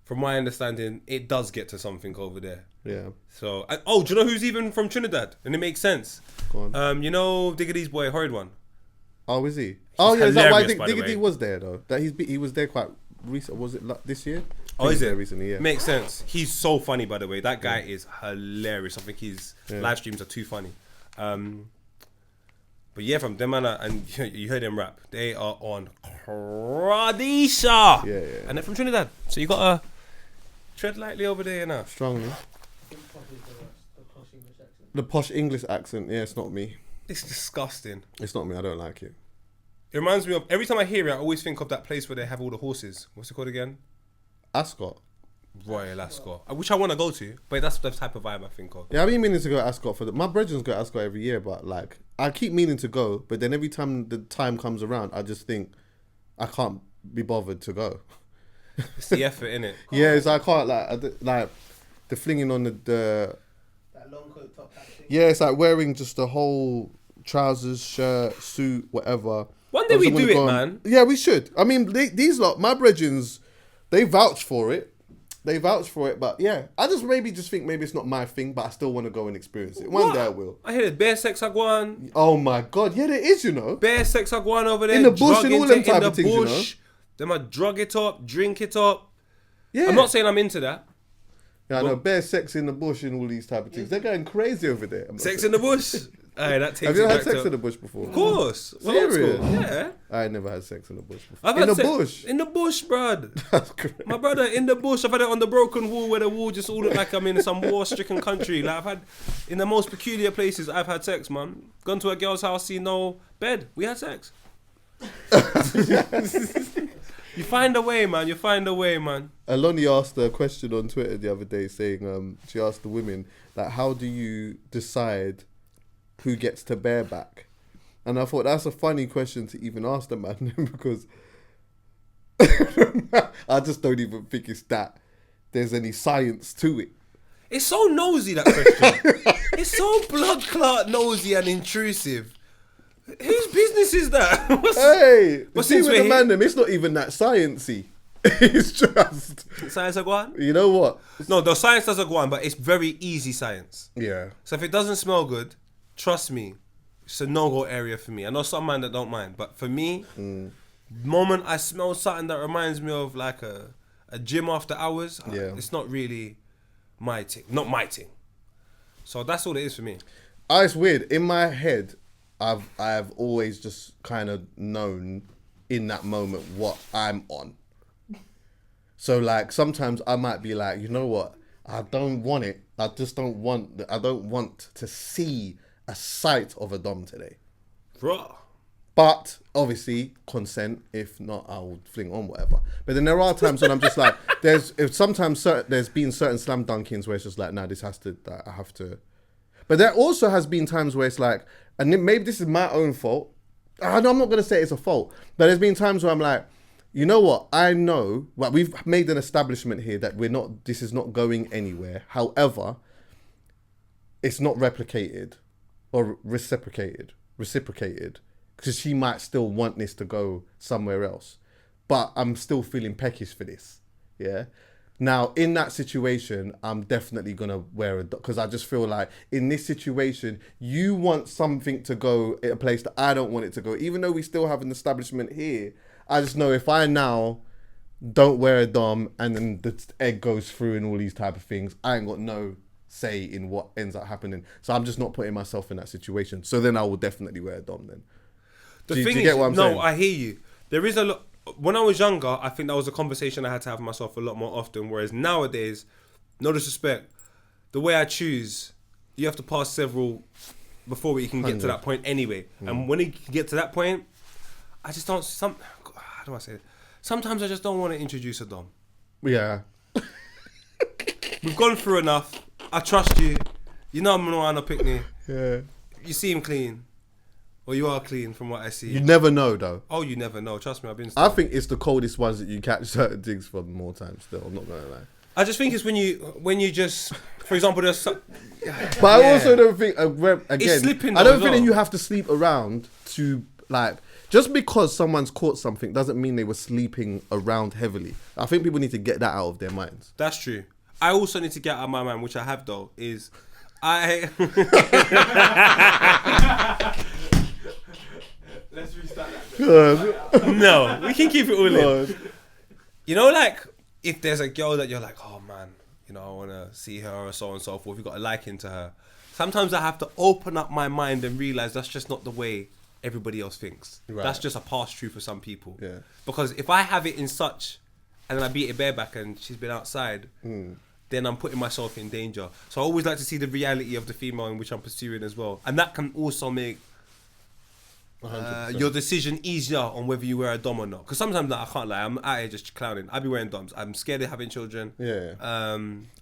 From my understanding, it does get to something over there. Yeah. So, do you know who's even from Trinidad? And it makes sense. Go on. You know Diggity's boy, Horrid One. Oh, is he? Oh, yeah. Is that why hilarious, by the Diggity way. was there though? That he was there quite recent. Was it like this year? Oh, is He was it? there recently? Yeah. Makes sense. He's so funny, by the way. That guy is hilarious. I think his live streams are too funny. But yeah, from them man, and you heard them rap. They are on Radisha. Yeah. And they're from Trinidad. So you gotta tread lightly over there now. Strongly. The posh English accent. The posh English accent. Yeah, it's not me. It's disgusting. It's not me. I don't like it. It reminds me of, every time I hear it, I always think of that place where they have all the horses. What's it called again? Ascot. Royal Ascot. Which I want to go to, but that's the type of vibe I think of. Yeah, I've been meaning to go to Ascot my brethren's go to Ascot every year, but like I keep meaning to go, but then every time the time comes around, I just think I can't be bothered to go. It's the effort, innit? Yeah, it's I can't like the flinging on the That long coat top hat thing. yeah, it's like wearing just the whole trousers, shirt, suit, whatever. One day I we just wanna do it, go man. Yeah, we should. I mean, these lot, my brethrens, they vouch for it. They vouch for it, but yeah, I just think maybe it's not my thing, but I still want to go and experience it. One What? day I will. I hear there's bear sex agwan, Oh my god, yeah, there is, you know. bear sex agwan over there. In the bush and all them drugging type in of the things, you bush. They might drug it up, drink it up. Yeah, I'm not saying I'm into that. Yeah, I know, bare sex in the bush and all these type of things. They're going crazy over there. I'm not Sex saying- in the bush. Aye, that takes Have you me had back sex to, in the bush before? Of course. Well, Serious? old school. Yeah. I never had sex in the bush before. I've In had the sex- bush. In the bush, bruv. That's great. My brother, in the bush. I've had it on the broken wall where the wall just all look like I'm in some war-stricken country. Like I've had, in the most peculiar places, I've had sex, man. Gone to a girl's house, seen no bed. We had sex. You find a way, man. You find a way, man. Aloni asked a question on Twitter the other day saying, she asked the women, like, how do you decide who gets to bareback? And I thought that's a funny question to even ask the man because I just don't even think it's that there's any science to it. It's so nosy, that question. It's so blood clot nosy and intrusive. Whose business is that? What's with the man them? It's not even that sciencey. It's just science go on. You know what? No, the science doesn't go on, but it's very easy science. Yeah. So if it doesn't smell good, trust me, it's a no-go area for me. I know some man that don't mind, but for me, moment I smell something that reminds me of like a gym after hours, it's not really my thing. Not my thing. So that's all it is for me. It's weird. In my head, I've always just kind of known in that moment what I'm on. So like sometimes I might be like, you know what? I don't want it. I don't want to see a sight of a dom today. Bruh. But obviously consent. If not, I'll fling on whatever. But then there are times when I'm just like, there's been certain slam dunkings where it's just like, nah, I have to. But there also has been times where it's like, and maybe this is my own fault. I'm not gonna say it's a fault, but there's been times where I'm like, you know what? I know, well, we've made an establishment here that this is not going anywhere. However, it's not replicated or reciprocated because she might still want this to go somewhere else. But I'm still feeling peckish for this. Yeah. Now, in that situation, I'm definitely going to wear a... Because I just feel like in this situation, you want something to go at a place that I don't want it to go. Even though we still have an establishment here, I just know if I now don't wear a dom and then the egg goes through and all these type of things, I ain't got no say in what ends up happening. So I'm just not putting myself in that situation. So then I will definitely wear a dom then. Do you get what I'm saying? No, I hear you. There is a lot... When I was younger, I think that was a conversation I had to have with myself a lot more often. Whereas nowadays, no disrespect, the way I choose, you have to pass several before we can get to that point anyway. And when you get to that point, I just don't... How do I say it? Sometimes I just don't want to introduce a dom. Yeah. We've gone through enough. I trust you. You know I'm on a picnic. Yeah. You seem clean. Well, you are clean from what I see. You never know, though. Oh, you never know. Trust me, I've been... I think it's the coldest ones that you catch certain things from more times still. I'm not going to lie. I just think it's when you just... For example, there's... But I also don't think... Again, it's slipping I don't though, think that you have to sleep around to, like... Just because someone's caught something doesn't mean they were sleeping around heavily. I think people need to get that out of their minds. That's true. I also need to get out of my mind, which I have, though, is... Let's restart that. No, we can keep it all in. You know, like, if there's a girl that you're like, oh man, you know, I want to see her or so on and so forth, you've got a liking to her. Sometimes I have to open up my mind and realize that's just not the way everybody else thinks. Right. That's just a past truth for some people. Yeah. Because if I have it in such, and then I beat it bareback and she's been outside, then I'm putting myself in danger. So I always like to see the reality of the female in which I'm pursuing as well. And that can also make your decision easier on whether you wear a dom or not. Because sometimes I can't lie, I'm out here just clowning. I'll be wearing doms. I'm scared of having children. Yeah.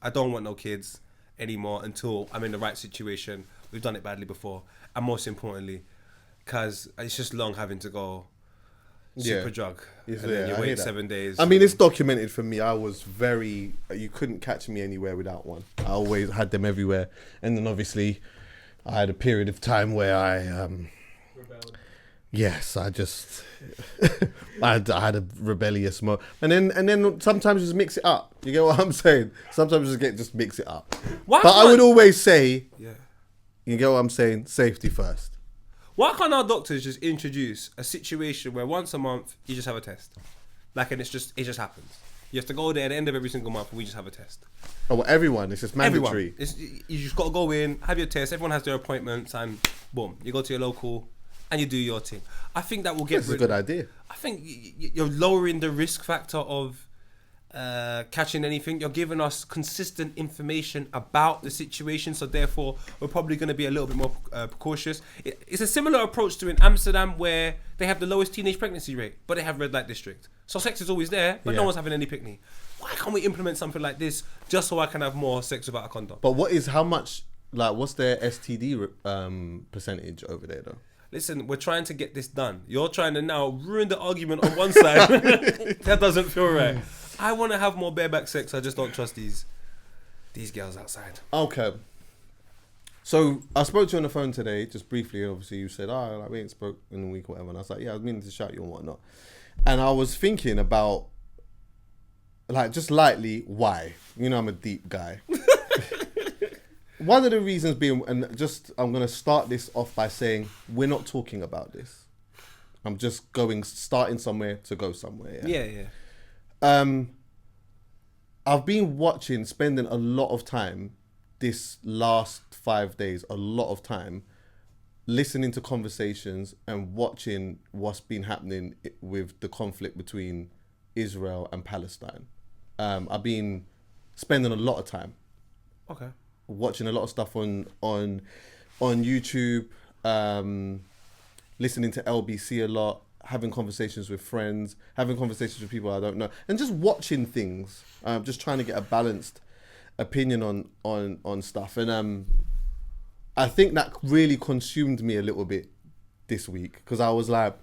I don't want no kids anymore until I'm in the right situation. We've done it badly before. And most importantly, because it's just long having to go super drug. And then you wait 7 days. I mean, it's documented for me. I was you couldn't catch me anywhere without one. I always had them everywhere. And then obviously I had a period of time where I... Rebelled. Yes, I just... I had a rebellious mode. And then sometimes just mix it up. You get what I'm saying? Sometimes just mix it up. I would always say... Yeah. You get what I'm saying? Safety first. Why can't our doctors just introduce a situation where once a month you just have a test? Like, and it just happens. You have to go there at the end of every single month and we just have a test. Oh, well, everyone. It's just mandatory. You just got to go in, have your test. Everyone has their appointments and boom, you go to your local and you do your thing. I think that will get... That's a good idea. I think you're lowering the risk factor of catching anything. You're giving us consistent information about the situation, so therefore we're probably going to be a little bit more precautious. It's a similar approach to in Amsterdam, where they have the lowest teenage pregnancy rate, but they have red light district. So sex is always there, but no one's having any picnic. Why can't we implement something like this just so I can have more sex without a condom? But how much, like, what's their STD percentage over there though? Listen, we're trying to get this done. You're trying to now ruin the argument on one side. That doesn't feel right. I want to have more bareback sex. I just don't trust these girls outside. Okay. So I spoke to you on the phone today, just briefly. Obviously, you said, like, we ain't spoke in a week or whatever. And I was like, yeah, I was meaning to shout you and whatnot. And I was thinking about, like, just lightly, why? You know, I'm a deep guy. One of the reasons being, and I'm going to start this off by saying, we're not talking about this. I'm just starting somewhere to go somewhere. Yeah. I've been spending a lot of time this last 5 days, listening to conversations and watching what's been happening with the conflict between Israel and Palestine. I've been spending a lot of time. Okay. Watching a lot of stuff on YouTube, listening to LBC a lot, having conversations with friends, having conversations with people I don't know, and just watching things. Just trying to get a balanced opinion on stuff. And I think that really consumed me a little bit this week, because I was like,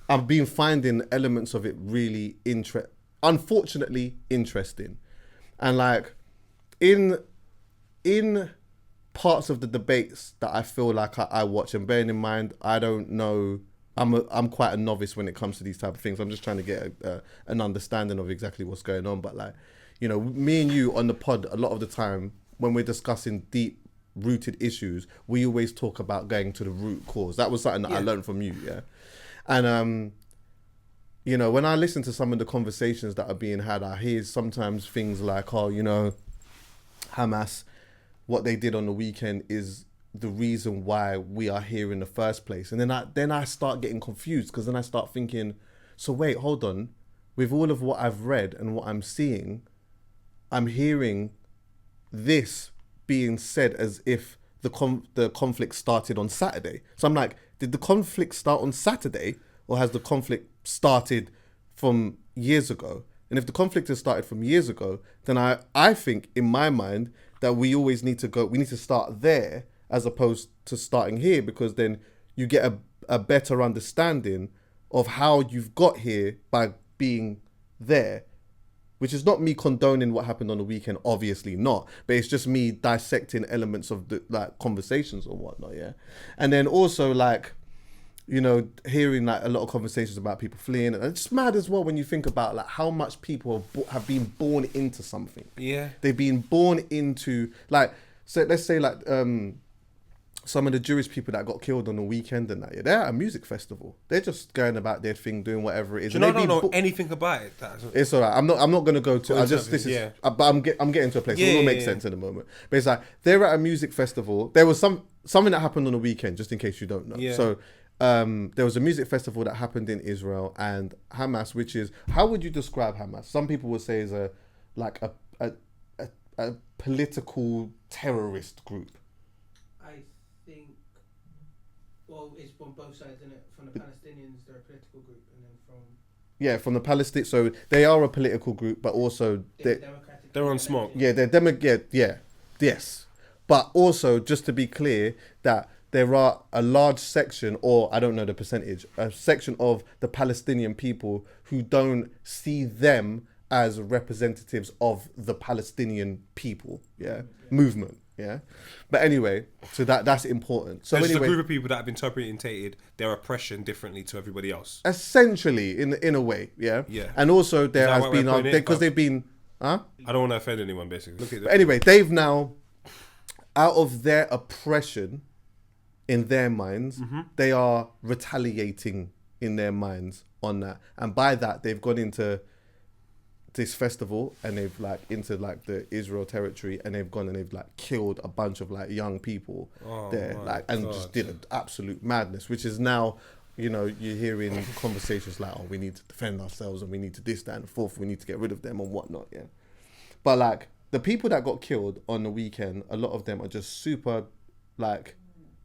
I've been finding elements of it really unfortunately interesting. And like in parts of the debates that I feel like I watch, and bearing in mind, I don't know, I'm quite a novice when it comes to these type of things. I'm just trying to get an understanding of exactly what's going on. But like, you know, me and you on the pod, a lot of the time when we're discussing deep rooted issues, we always talk about going to the root cause. That was something that I learned from you. Yeah. And, you know, when I listen to some of the conversations that are being had, I hear sometimes things like, oh, you know, Hamas, what they did on the weekend is the reason why we are here in the first place. And then I start getting confused, because then I start thinking, so wait, hold on. With all of what I've read and what I'm seeing, I'm hearing this being said as if the conflict started on Saturday. So I'm like, did the conflict start on Saturday, or has the conflict started from years ago? And if the conflict has started from years ago, then I think in my mind that we always need to start there as opposed to starting here, because then you get a better understanding of how you've got here by being there, which is not me condoning what happened on the weekend, obviously not, but it's just me dissecting elements of the like conversations or whatnot. Yeah. And then also like, you know, hearing like a lot of conversations about people fleeing, and it's mad as well when you think about like how much people have been born into something. Yeah. They've been born into like, so let's say like, some of the Jewish people that got killed on the weekend and that, they're at a music festival. They're just going about their thing, doing whatever it is. Do you don't know anything about it? It's all right. I'm not going to go to. But I'm getting to a place. It will make sense in a moment. But it's like they're at a music festival. There was something that happened on the weekend, just in case you don't know. Yeah. So there was a music festival that happened in Israel, and Hamas, which is, how would you describe Hamas? Some people would say is a political terrorist group. Well, it's on both sides, isn't it? From the Palestinians, they're a political group, and then from the Palestinians, so they are a political group, but also they're on smoke. Yeah, they're yes. But also, just to be clear, that there are a large section, or I don't know the percentage, a section of the Palestinian people who don't see them as representatives of the Palestinian people, movement. Yeah, but anyway, so that's important. So it's a group of people that have interpreted their oppression differently to everybody else. Essentially, in a way, yeah. And also there has been because they've been. I don't want to offend anyone, basically. But anyway, they've now, out of their oppression, in their minds, they are retaliating in their minds on that, and by that they've gone into this festival, and they've like into like the Israel territory, and they've gone and they've like killed a bunch of like young people there, like, and just did an absolute madness, which is now you know, you're hearing conversations like, oh, we need to defend ourselves and we need to this, that, and the fourth, we need to get rid of them and whatnot, yeah. But like the people that got killed on the weekend, a lot of them are just super, like,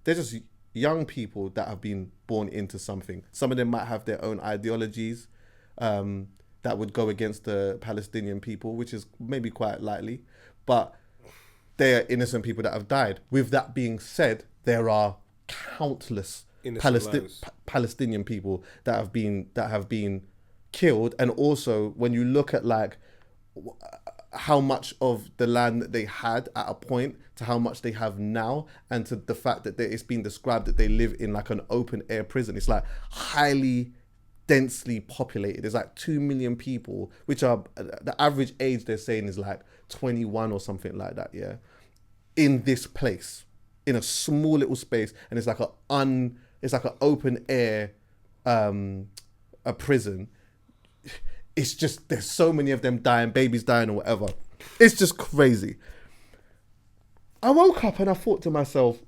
they're just young people that have been born into something. Some of them might have their own ideologies that would go against the Palestinian people, which is maybe quite likely, but they are innocent people that have died. With that being said, there are countless Palestinian people that have been killed, and also when you look at like how much of the land that they had at a point to how much they have now, and to the fact that it's been described that they live in like an open air prison. It's like highly densely populated. There's like 2 million people, which are the average age they're saying is like 21 or something like that, yeah, in this place, in a small little space, and it's like an open air a prison. It's just, there's so many of them dying, babies dying or whatever. It's just crazy. I woke up and I thought to myself,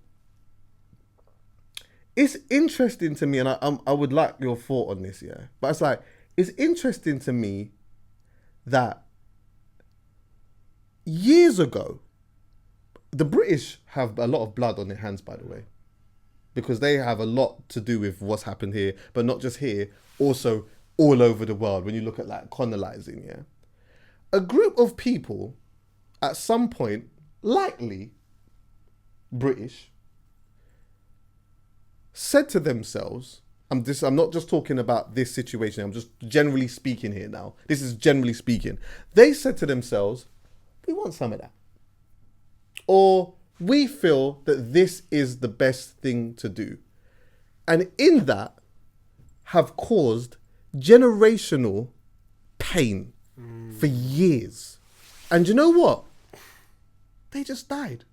it's interesting to me, and I would like your thought on this, yeah. But it's like, it's interesting to me that years ago, the British have a lot of blood on their hands, by the way, because they have a lot to do with what's happened here, but not just here, also all over the world. When you look at like colonizing, yeah, a group of people at some point, likely British, said to themselves, I'm not just talking about this situation, I'm just generally speaking here now. This is generally speaking. They said to themselves, we want some of that. Or we feel that this is the best thing to do. And in that have caused generational pain for years. And you know what? They just died.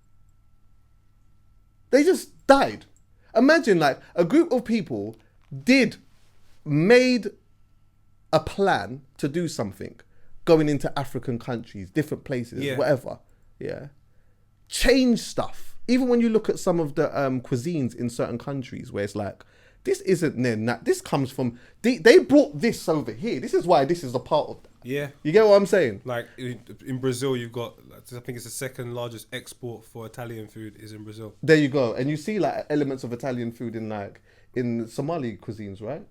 They just died. Imagine like a group of people made a plan to do something, going into African countries, different places, whatever. Yeah. Change stuff. Even when you look at some of the cuisines in certain countries where it's like, this isn't this comes from, they brought this over here. This is why this is a part of that. Yeah. You get what I'm saying? Like in Brazil, you've got, I think it's the second largest export for Italian food is in Brazil. There you go. And you see like elements of Italian food in Somali cuisines, right?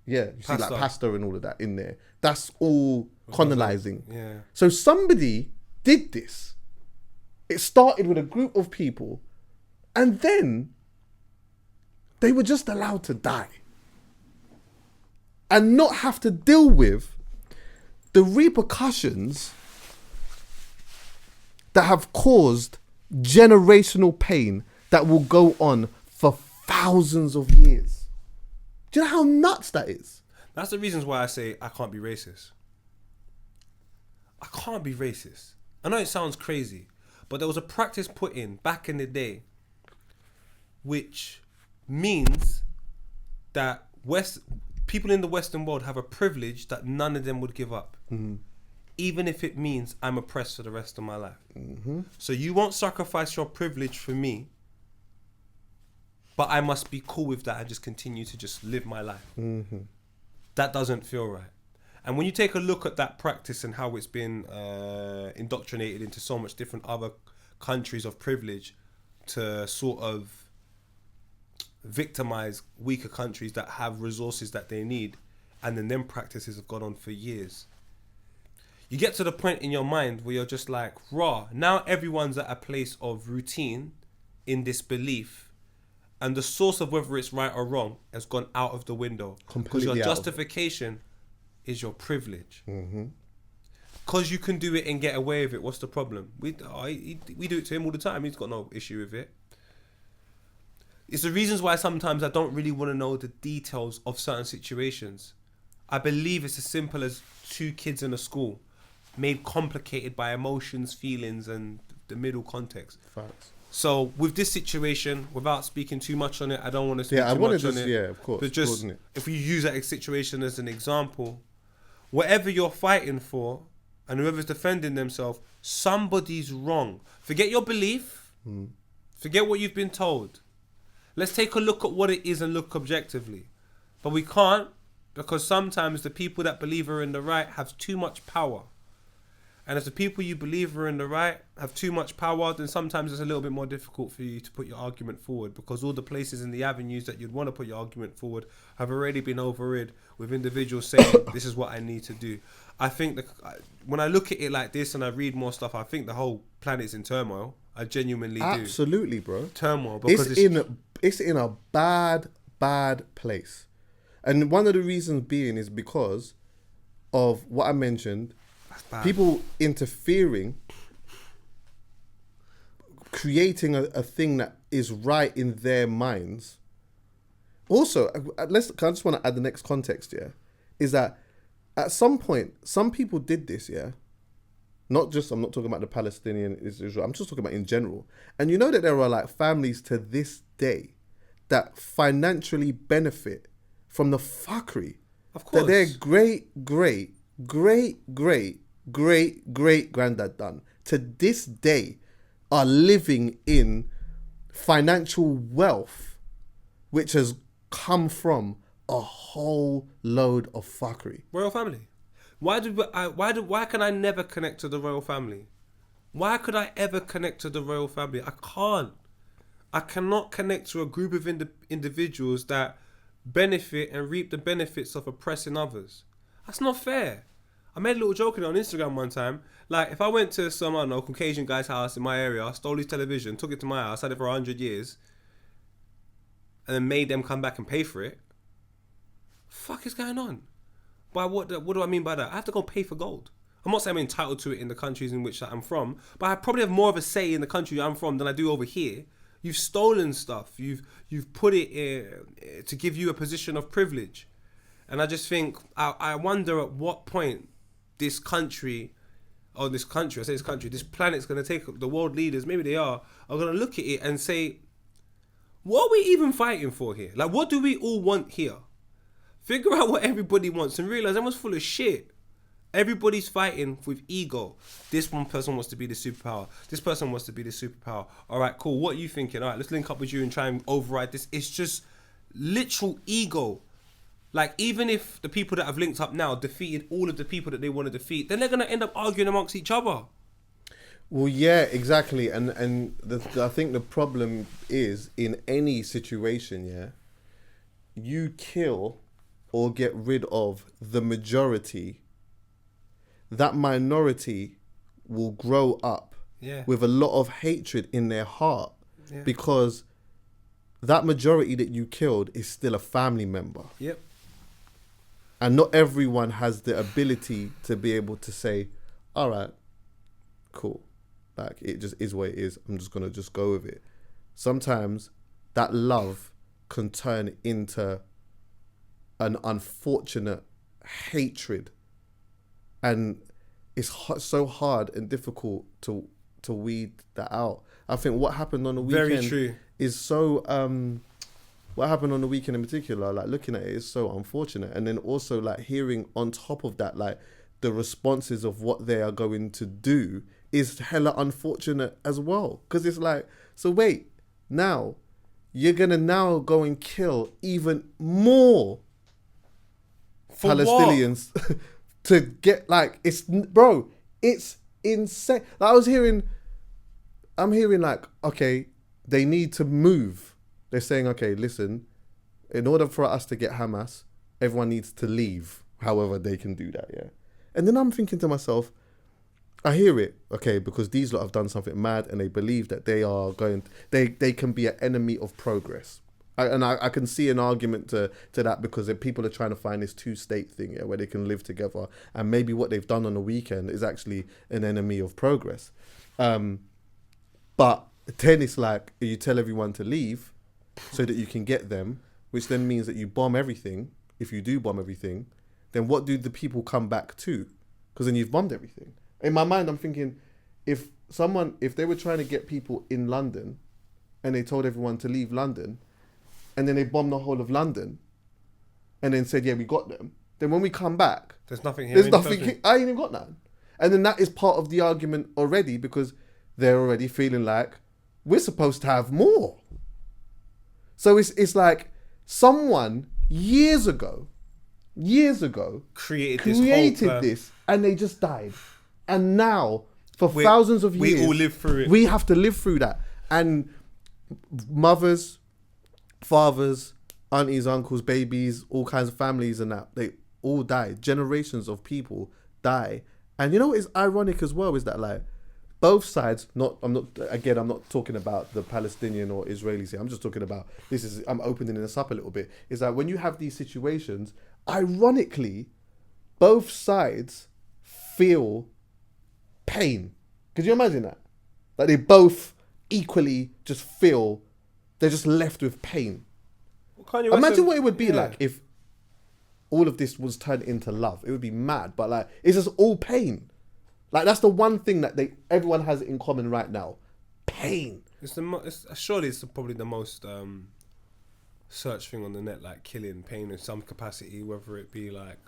Yeah. You see like pasta and all of that in there. That's all colonizing. Yeah. So somebody did this. It started with a group of people, and then they were just allowed to die and not have to deal with the repercussions that have caused generational pain that will go on for thousands of years. Do you know how nuts that is? That's the reasons why I say I can't be racist. I can't be racist. I know it sounds crazy, but there was a practice put in back in the day which means that people in the Western world have a privilege that none of them would give up. Mm-hmm. Even if it means I'm oppressed for the rest of my life. Mm-hmm. So you won't sacrifice your privilege for me, but I must be cool with that and just continue to just live my life. Mm-hmm. That doesn't feel right. And when you take a look at that practice and how it's been indoctrinated into so much different other countries of privilege to sort of victimize weaker countries that have resources that they need, and then them practices have gone on for years. You get to the point in your mind where you're just like, raw, now everyone's at a place of routine in this belief, and the source of whether it's right or wrong has gone out of the window. Because your justification is your privilege. Because you can do it and get away with it. What's the problem? We do it to him all the time. He's got no issue with it. It's the reasons why sometimes I don't really want to know the details of certain situations. I believe it's as simple as 2 kids in a school made complicated by emotions, feelings, and the middle context. Facts. So with this situation, without speaking too much on it, I don't want to speak too much on it. Yeah, of course. But just if we use that situation as an example, whatever you're fighting for and whoever's defending themselves, somebody's wrong. Forget your belief. Forget what you've been told. Let's take a look at what it is and look objectively. But we can't, because sometimes the people that believe are in the right have too much power. And if the people you believe are in the right have too much power, then sometimes it's a little bit more difficult for you to put your argument forward, because all the places and the avenues that you'd want to put your argument forward have already been overrid with individuals saying, this is what I need to do. I think when I look at it like this and I read more stuff, I think the whole planet's in turmoil. I genuinely do. Absolutely, bro. Turmoil. Because it's in a bad place. And one of the reasons being is because of what I mentioned. People interfering, creating a thing that is right in their minds. Also, I just want to add the next context here, is that at some point, some people did this, yeah? I'm not talking about the Palestinian Israel, I'm just talking about in general. And you know that there are like families to this day that financially benefit from the fuckery of course, that their great granddad done, to this day are living in financial wealth which has come from a whole load of fuckery. Royal family. Why can I never connect to the royal family? Why could I ever connect to the royal family? I can't. I cannot connect to a group of individuals that benefit and reap the benefits of oppressing others. That's not fair. I made a little joke on Instagram one time. Like, if I went to some, I don't know, Caucasian guy's house in my area, stole his television, took it to my house, had it for 100 years, and then made them come back and pay for it, fuck is going on? But what do I mean by that? I have to go pay for gold. I'm not saying I'm entitled to it in the countries in which I'm from, but I probably have more of a say in the country I'm from than I do over here. You've stolen stuff. You've put it to give you a position of privilege. And I just think, I wonder at what point this planet's going to take the world leaders, maybe they are going to look at it and say, what are we even fighting for here? Like, what do we all want here? Figure out what everybody wants and realize everyone's full of shit. Everybody's fighting with ego. This one person wants to be the superpower. This person wants to be the superpower. All right, cool. What are you thinking? All right, let's link up with you and try and override this. It's just literal ego. Like, even if the people that have linked up now defeated all of the people that they want to defeat, then they're going to end up arguing amongst each other. Well, yeah, exactly. And I think the problem is, in any situation, yeah, you kill or get rid of the majority, that minority will grow up with a lot of hatred in their heart because that majority that you killed is still a family member. Yep. And not everyone has the ability to be able to say, all right, cool. Like, it just is what it is. I'm just going to just go with it. Sometimes that love can turn into an unfortunate hatred. And it's so hard and difficult to weed that out. I think what happened on the weekend is so... what happened on the weekend in particular, like, looking at it is so unfortunate. And then also, like, hearing on top of that, like, the responses of what they are going to do is hella unfortunate as well. Because it's like, so wait, now, you're going to now go and kill even more For Palestinians to get, like, it's insane. Like, I'm hearing like, okay, they need to move. They're saying, okay, listen, in order for us to get Hamas, everyone needs to leave, however they can do that, yeah? And then I'm thinking to myself, I hear it, okay, because these lot have done something mad and they believe that they are they can be an enemy of progress. I can see an argument to that, because if people are trying to find this two-state thing, yeah, where they can live together, and maybe what they've done on the weekend is actually an enemy of progress. But then it's like, you tell everyone to leave so that you can get them, which then means that you bomb everything. If you do bomb everything, then what do the people come back to? Because then you've bombed everything. In my mind, I'm thinking, if they were trying to get people in London and they told everyone to leave London, and then they bombed the whole of London and then said, yeah, we got them, then when we come back, there's nothing here. There's nothing. I ain't even got none. And then that is part of the argument already, because they're already feeling like we're supposed to have more. So it's like, someone, years ago, created this, and they just died. And now, for thousands of years, we all live through it. We have to live through that. And mothers, fathers, aunties, uncles, babies, all kinds of families and that, they all die. Generations of people die. And you know what is ironic as well is that, like, both sides, I'm not talking about the Palestinian or Israelis here. I'm just talking about, I'm opening this up a little bit, is that when you have these situations, ironically, both sides feel pain. Could you imagine that? Like they both equally just feel, they're just left with pain. Imagine what it would be like if all of this was turned into love. It would be mad, but like, it's just all pain. Like that's the one thing that everyone has in common right now. Pain. Surely it's probably the most search thing on the net, like killing, pain in some capacity, whether it be like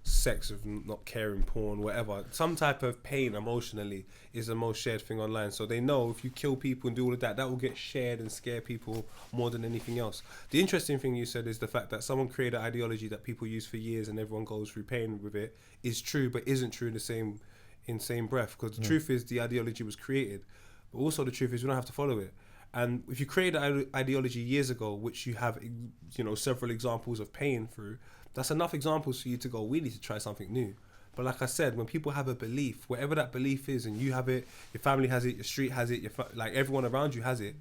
sex of not caring, porn, whatever. Some type of pain emotionally is the most shared thing online. So they know if you kill people and do all of that, that will get shared and scare people more than anything else. The interesting thing you said is the fact that someone created an ideology that people use for years and everyone goes through pain with it is true, but isn't true in the same breath. Because the truth is the ideology was created, but also the truth is we don't have to follow it. And if you created an ideology years ago, which you have, several examples of pain through, that's enough examples for you to go, we need to try something new. But like I said, when people have a belief, whatever that belief is, and you have it, your family has it, your street has it, like everyone around you has it,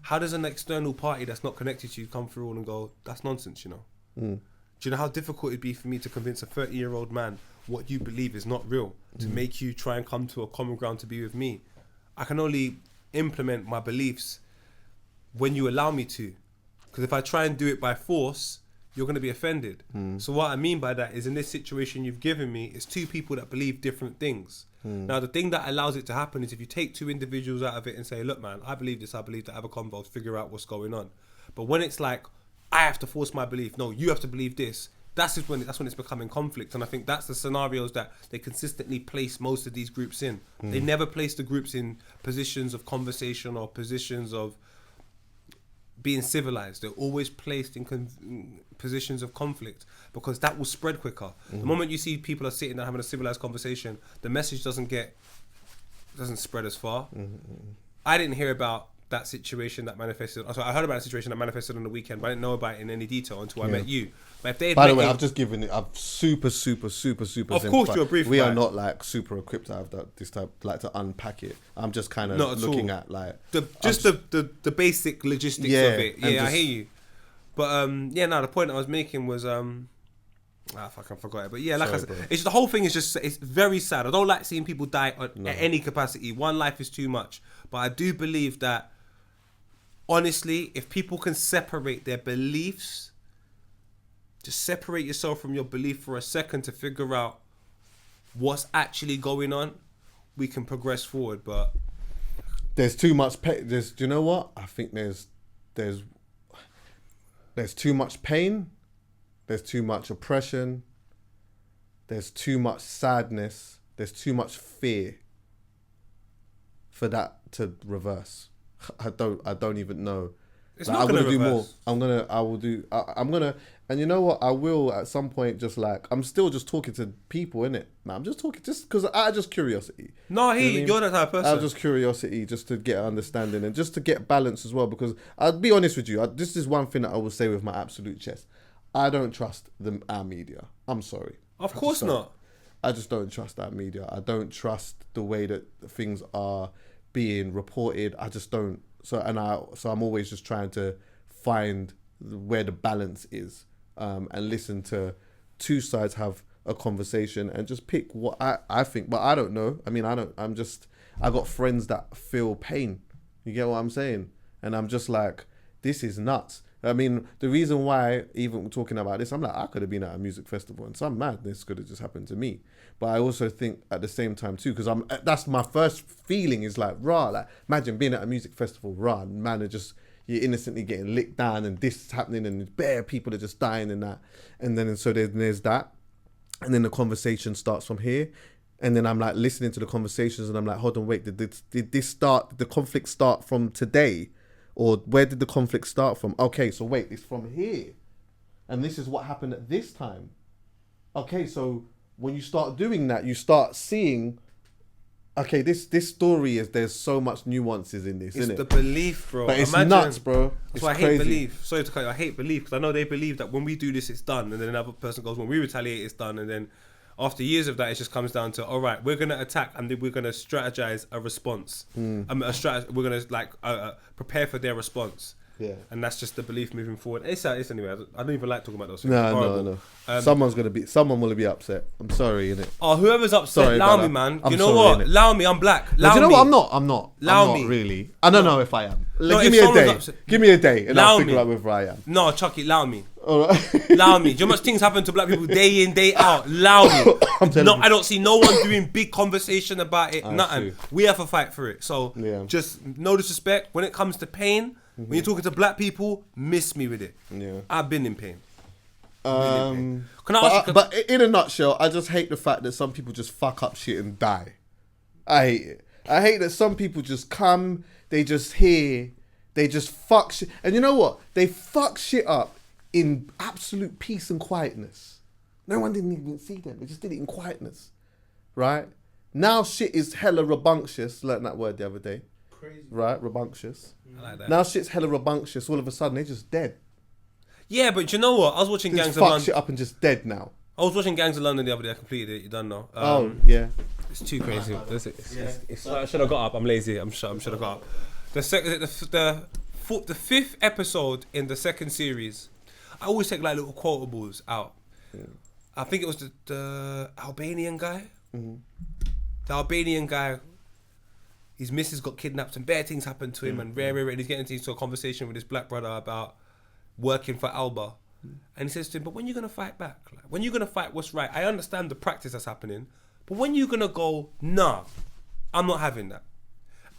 how does an external party that's not connected to you come through and go, that's nonsense, Do you know how difficult it'd be for me to convince a 30-year-old man what you believe is not real, to make you try and come to a common ground to be with me? I can only implement my beliefs when you allow me to. Because if I try and do it by force, you're going to be offended. So what I mean by that is, in this situation you've given me, it's two people that believe different things. Now the thing that allows it to happen is if you take two individuals out of it and say, look man, I believe this, I believe that, have a convo, figure out what's going on. But when it's like, I have to force my belief, no, you have to believe this, that's when it's becoming conflict. And I think that's the scenarios that they consistently place most of these groups in. They never place the groups in positions of conversation or positions of being civilized. They're always placed in positions of conflict, because that will spread quicker. The moment you see people are sitting there having a civilized conversation, the message doesn't spread as far. I didn't hear about that situation that manifested. So I heard about a situation that manifested on the weekend, but I didn't know about it in any detail until I met you. But if they, by the way, I've just given it. I'm super. Of course, you're a brief. We are not like super equipped to have this type, like to unpack it. I'm just kind of looking at like the basic logistics of it. Yeah, I hear you. But the point I was making was I forgot it. But yeah, like I said, it's the whole thing is just, it's very sad. I don't like seeing people die at any capacity. One life is too much. But I do believe that, honestly, if people can separate their beliefs, just separate yourself from your belief for a second to figure out what's actually going on, we can progress forward. But there's too much pain. Do you know what? I think there's too much pain. There's too much oppression. There's too much sadness. There's too much fear for that to reverse. I don't even know. It's not going to do more. I'm gonna, and you know what? I will at some point. Just like, I'm still just talking to people, innit? I'm just talking just because I just curiosity. No, you're that type of person. I have just curiosity, just to get understanding and just to get balance as well. Because I'll be honest with you, this is one thing that I will say with my absolute chest. I don't trust our media. I'm sorry. Of course not. I just don't trust our media. I don't trust the way that things are being reported. I just don't. So I'm always just trying to find where the balance is, and listen to two sides have a conversation and just pick what I think. But I don't know. I mean, I got friends that feel pain. You get what I'm saying? And I'm just like, this is nuts. I mean, the reason why even talking about this, I'm like, I could have been at a music festival and some madness could have just happened to me. But I also think at the same time too, because that's my first feeling is like, rah, like imagine being at a music festival, rah, man, you're innocently getting licked down and this is happening and bare people are just dying and that. And then so there's that. And then the conversation starts from here. And then I'm like listening to the conversations and I'm like, hold on, wait, did the conflict start from today? Or where did the conflict start from? Okay, so wait, it's from here. and this is what happened at this time. Okay, so when you start doing that, you start seeing, okay, this story is, there's so much nuances in this, isn't it? It's the belief, bro. But it's nuts, bro. That's why I hate belief. Sorry to cut you. I hate belief because I know they believe that when we do this, it's done, and then another person goes, when we retaliate, it's done, and then after years of that, it just comes down to, all right, we're gonna attack and then we're gonna strategize a response. We're gonna prepare for their response. Yeah. And that's just the belief moving forward. It's anyway. I don't even like talking about those things. No. Someone will be upset. I'm sorry, innit? Oh, whoever's upset, allow me, man. You know what? Allow me. I'm black. Do you know what? I'm not. Allow me. Not really. I don't know if I am. No, give me a day. Give me a day, and I'll figure out whether I am. No, Chucky, allow me. All right. Allow me. Do you know how much things happen to black people day in, day out? Allow me. I don't see no one doing big conversation about it. Nothing. We have to fight for it. So just no disrespect. When it comes to pain, when you're talking to black people, miss me with it. Yeah. I've been in pain. But in a nutshell, I just hate the fact that some people just fuck up shit and die. I hate it. I hate that some people just come, they just hear, they just fuck shit. And you know what? They fuck shit up in absolute peace and quietness. No one didn't even see them. They just did it in quietness. Right? Now shit is hella rambunctious. Learned that word the other day. Crazy. Right? Rambunctious. I like that. Now shit's hella rambunctious. All of a sudden, they're just dead. Yeah, but you know what? I was watching Just Gangs of fuck London. shit up and just dead now. I was watching Gangs of London the other day. I completed it. You don't know. Yeah. It's too crazy. I should have got up. I'm lazy. I should have got up. The fifth episode in the second series. I always take like little quotables out. Yeah. I think it was the Albanian guy. Mm-hmm. The Albanian guy. His missus got kidnapped and bad things happened to him, and and he's getting into a conversation with his black brother about working for Alba. And he says to him, but when are you going to fight back? Like, when are you going to fight what's right? I understand the practice that's happening, but when are you going to go, nah, I'm not having that.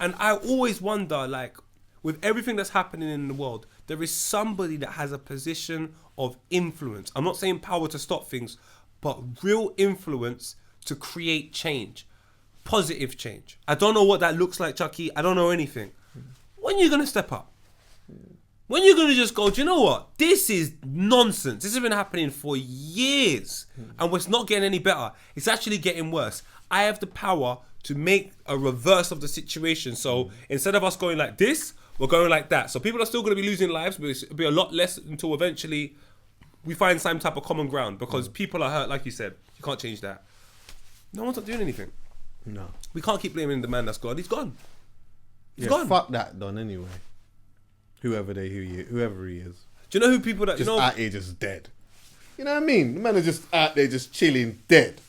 And I always wonder, like, with everything that's happening in the world, there is somebody that has a position of influence. I'm not saying power to stop things, but real influence to create change. Positive change. I don't know what that looks like, Chucky. I don't know anything. When are you going to step up? When you're going to just go, do you know what? This is nonsense. This has been happening for years. And it's not getting any better. It's actually getting worse. I have the power to make a reverse of the situation. So instead of us going like this, we're going like that. So people are still going to be losing lives, but it'll be a lot less until eventually we find some type of common ground. Because people are hurt, like you said. You can't change that. No one's not doing anything. No. We can't keep blaming the man that's gone. He's gone. He's Yeah, gone. fuck that done anyway. Whoever he is. Do you know who people that Just you know? out here just dead. You know what I mean? The man are just out there just chilling dead.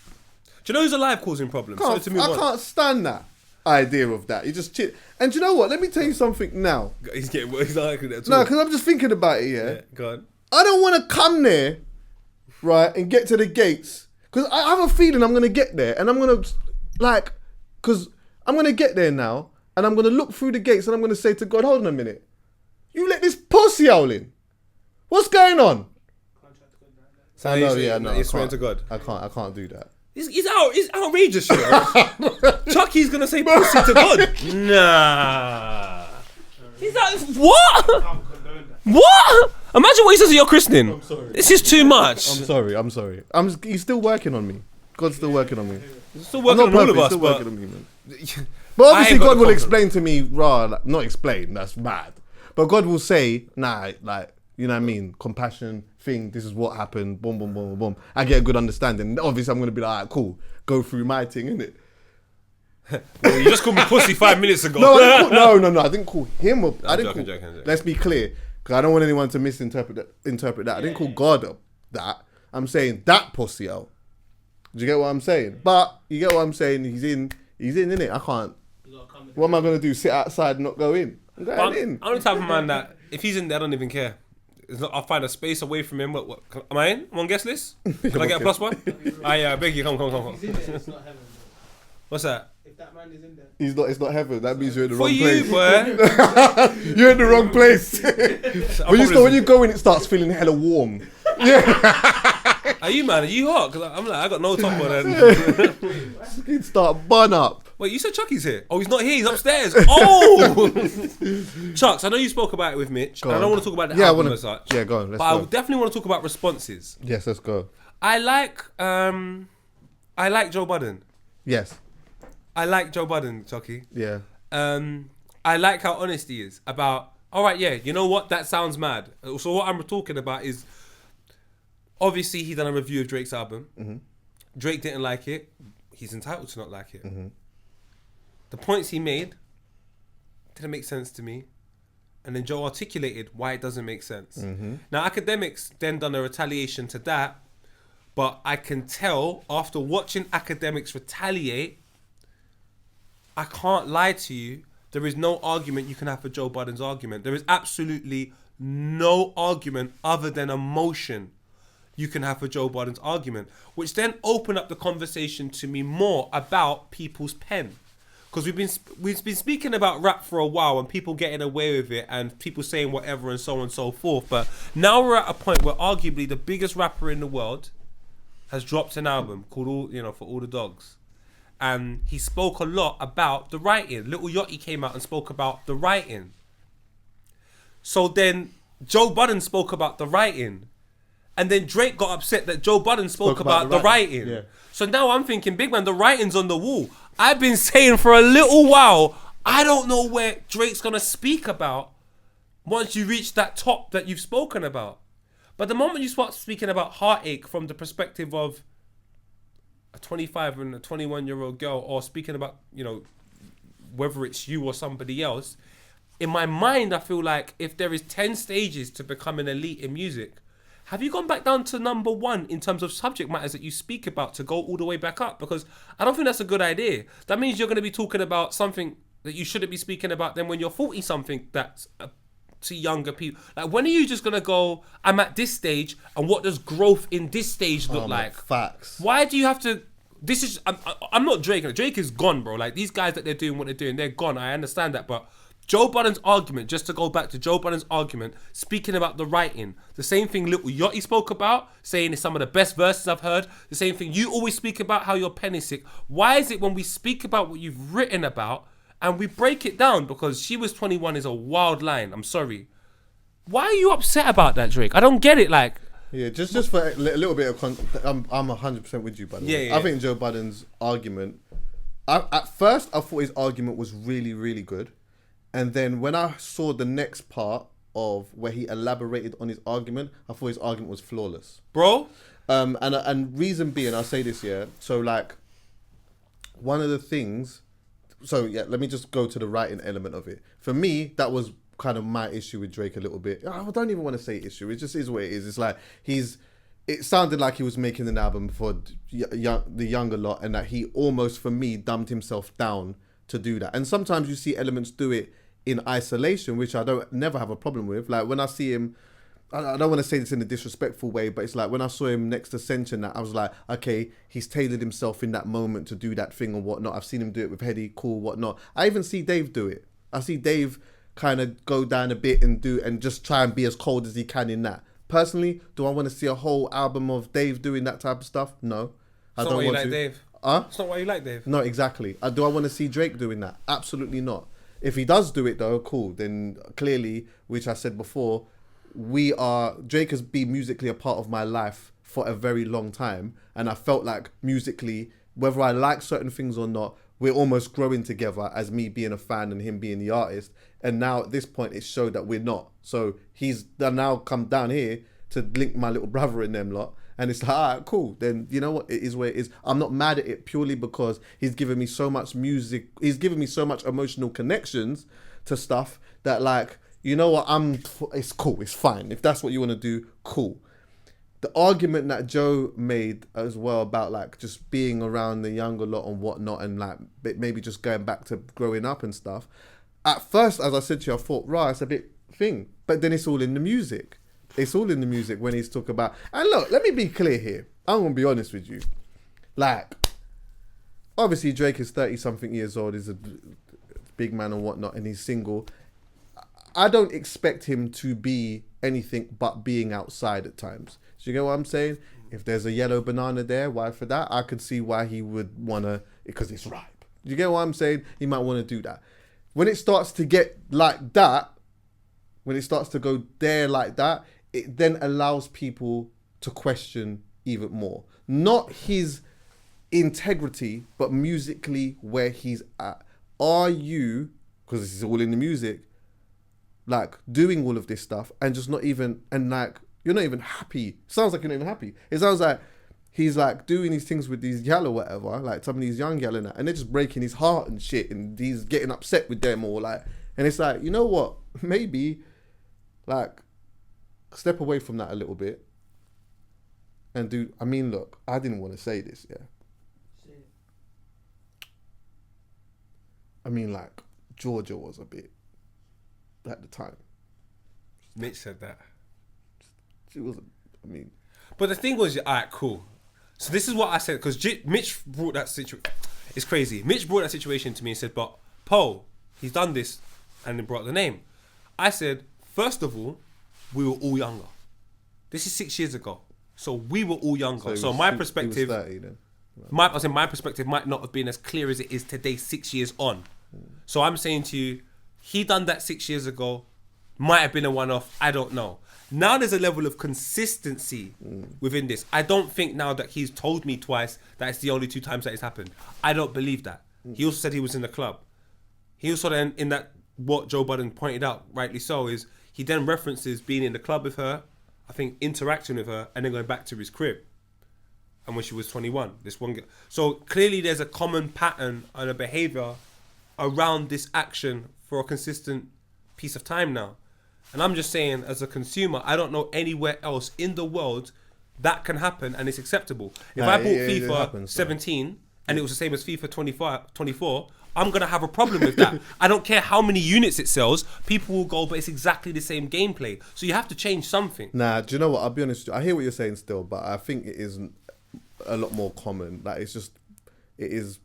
Do you know who's alive causing problems? I can't stand that idea of that. You just chill. And do you know what? Let me tell you something now. He's getting worse. He's not liking it at all. No, because I'm just thinking about it, yeah? Go on. I don't want to come there, right, and get to the gates. Because I have a feeling I'm going to get there. And I'm going to, like, because I'm going to get there now. And I'm going to look through the gates and I'm going to say to God, hold on a minute. You let this pussy howl in. What's going on? So you're swearing to God. I can't do that. He's outrageous, you know. Chucky's gonna say pussy to God. Nah. He's like, what? What? Imagine what he says at your christening. I'm sorry. This is too much. I'm sorry. He's still working on me. God's still working on me. He's still working on all of us, still but working on me, man. But obviously God will explain to me, not explain, that's mad. But God will say, nah, like, you know what I mean? Compassion, thing, this is what happened, boom, boom, boom, boom. I get a good understanding. Obviously, I'm going to be like, all right, cool, go through my thing, innit? Well, you just called me pussy 5 minutes ago. No, I didn't call him up. I'm joking. Let's be clear, because I don't want anyone to misinterpret that. I didn't call God up that. I'm saying that pussy out. Do you get what I'm saying? But you get what I'm saying? He's in, innit? I can't. What am I going to do? Sit outside and not go in? I'm going in. I'm the type of man that if he's in there, I don't even care. I'll find a space away from him. What am I in? I'm on guest list? Can I get a +1? I beg you, come. He's in there, it's not heaven. What's that? If that man is in there. It's not heaven. That means you're in the For wrong you, place. boy. You're in the wrong place. When you go in, it starts feeling hella warm. Yeah. Are you, man? Are you hot? Because I'm like, I got no top on. You start bun up. Wait, you said Chucky's here? Oh, he's not here. He's upstairs. Oh, Chucks, I know you spoke about it with Mitch. And I don't want to talk about the album as such. Yeah, go on. But I definitely want to talk about responses. Yes, let's go. I like Joe Budden. Yes. I like Joe Budden, Chucky. Yeah. I like how honest he is about, all right, yeah, you know what? That sounds mad. So what I'm talking about is, obviously he done a review of Drake's album. Mm-hmm. Drake didn't like it. He's entitled to not like it. Mm-hmm. The points he made didn't make sense to me. And then Joe articulated why it doesn't make sense. Mm-hmm. Now, academics then done a retaliation to that. But I can tell after watching academics retaliate, I can't lie to you, there is no argument you can have for Joe Budden's argument. There is absolutely no argument other than emotion you can have for Joe Budden's argument, which then opened up the conversation to me more about people's pen. Because we've been speaking about rap for a while and people getting away with it and people saying whatever and so on and so forth. But now we're at a point where arguably the biggest rapper in the world has dropped an album called For All the Dogs. And he spoke a lot about the writing. Lil Yachty came out and spoke about the writing. So then Joe Budden spoke about the writing. And then Drake got upset that Joe Budden spoke about the writing. Yeah. So now I'm thinking, big man, the writing's on the wall. I've been saying for a little while, I don't know where Drake's going to speak about once you reach that top that you've spoken about. But the moment you start speaking about heartache from the perspective of a 25 and a 21-year-old girl, or speaking about, whether it's you or somebody else, in my mind, I feel like if there is 10 stages to become an elite in music, have you gone back down to number 1 in terms of subject matters that you speak about to go all the way back up? Because I don't think that's a good idea. That means you're going to be talking about something that you shouldn't be speaking about then when you're 40-something that's to younger people. Like, when are you just going to go, I'm at this stage, and what does growth in this stage look like? Facts. Why do you have to... I'm not Drake. Drake is gone, bro. Like, these guys that they're doing what they're doing, they're gone. I understand that. But Joe Budden's argument, just to go back to Joe Budden's argument, speaking about the writing, the same thing Lil Yachty spoke about, saying it's some of the best verses I've heard, the same thing you always speak about, how your pen is sick. Why is it when we speak about what you've written about and we break it down, because she was 21 is a wild line, I'm sorry. Why are you upset about that, Drake? I don't get it, like... Yeah, just for a little bit of I'm 100% with you, Budden. Yeah. I think Joe Budden's argument, at first I thought his argument was really, really good. And then when I saw the next part of where he elaborated on his argument, I thought his argument was flawless. Bro? And reason being, I'll say this, yeah. So, like, one of the things... So, yeah, let me just go to the writing element of it. For me, that was kind of my issue with Drake a little bit. I don't even want to say issue. It just is what it is. It's like it sounded like he was making an album for the younger lot, and that he almost, for me, dumbed himself down to do that. And sometimes you see elements do it in isolation, which I never have a problem with. Like, when I see him, I don't want to say this in a disrespectful way, but it's like when I saw him next to Sentient, I was like, okay, he's tailored himself in that moment to do that thing or whatnot. I've seen him do it with Heady, cool, whatnot. I even see Dave do it. I see Dave kind of go down a bit and just try and be as cold as he can in that. Personally, do I want to see a whole album of Dave doing that type of stuff? No. I don't want to. Dave. It's not why you like Dave. No, exactly. Do I want to see Drake doing that? Absolutely not. If he does do it though, cool. Then clearly, which I said before, Drake has been musically a part of my life for a very long time, and I felt like musically, whether I like certain things or not, we're almost growing together as me being a fan and him being the artist. And now at this point, it showed that we're not. So he's now come down here to link my little brother in them lot. And it's like, all right, cool. Then you know what? It is where it is. I'm not mad at it purely because he's given me so much music. He's given me so much emotional connections to stuff that, like, you know what? It's cool. It's fine. If that's what you want to do, cool. The argument that Joe made as well about, like, just being around the younger lot and whatnot, and like maybe just going back to growing up and stuff. At first, as I said to you, I thought, right, it's a bit thing. But then it's all in the music. It's all in the music when he's talking about... And look, let me be clear here. I'm going to be honest with you. Like, obviously Drake is 30-something years old. He's a big man and whatnot, and he's single. I don't expect him to be anything but being outside at times. Do you get what I'm saying? If there's a yellow banana there, why for that? I could see why he would want to... Because it's ripe. You get what I'm saying? He might want to do that. When it starts to get like that, when it starts to go there like that, it then allows people to question even more. Not his integrity, but musically where he's at. Are you, because this is all in the music, like doing all of this stuff and just not even, and like, you're not even happy. Sounds like you're not even happy. It sounds like he's like doing these things with these gal or whatever, like some of these young gal and that, and they're just breaking his heart and shit, and he's getting upset with them or like, and it's like, you know what, maybe like step away from that a little bit and do, I mean, look, I didn't want to say this, yeah. I mean, like, Georgia was a bit, at the time. Mitch said that. She wasn't, I mean. But the thing was, alright, cool. So this is what I said, because Mitch brought that situation. It's crazy. Mitch brought that situation to me and said, but Poe, he's done this, and then brought the name. I said, first of all, we were all younger. This is 6 years ago. So we were all younger. So my perspective, he was 30 then. my perspective might not have been as clear as it is today, 6 years on. So I'm saying to you, he done that 6 years ago, might have been a one-off, I don't know. Now there's a level of consistency within this. I don't think now that he's told me twice that it's the only 2 times that it's happened. I don't believe that. He also said he was in the club. He also then, in that, what Joe Budden pointed out, rightly so, is he then references being in the club with her, I think interacting with her, and then going back to his crib. And when she was 21, this one girl. So clearly there's a common pattern and a behavior around this action for a consistent piece of time now. And I'm just saying, as a consumer, I don't know anywhere else in the world that can happen and it's acceptable. If I bought FIFA happens, 17 and it was the same as FIFA 24, I'm going to have a problem with that. I don't care how many units it sells, people will go, but it's exactly the same gameplay. So you have to change something. Nah, do you know what? I'll be honest, I hear what you're saying still, but I think it is a lot more common. Like, it's just, it is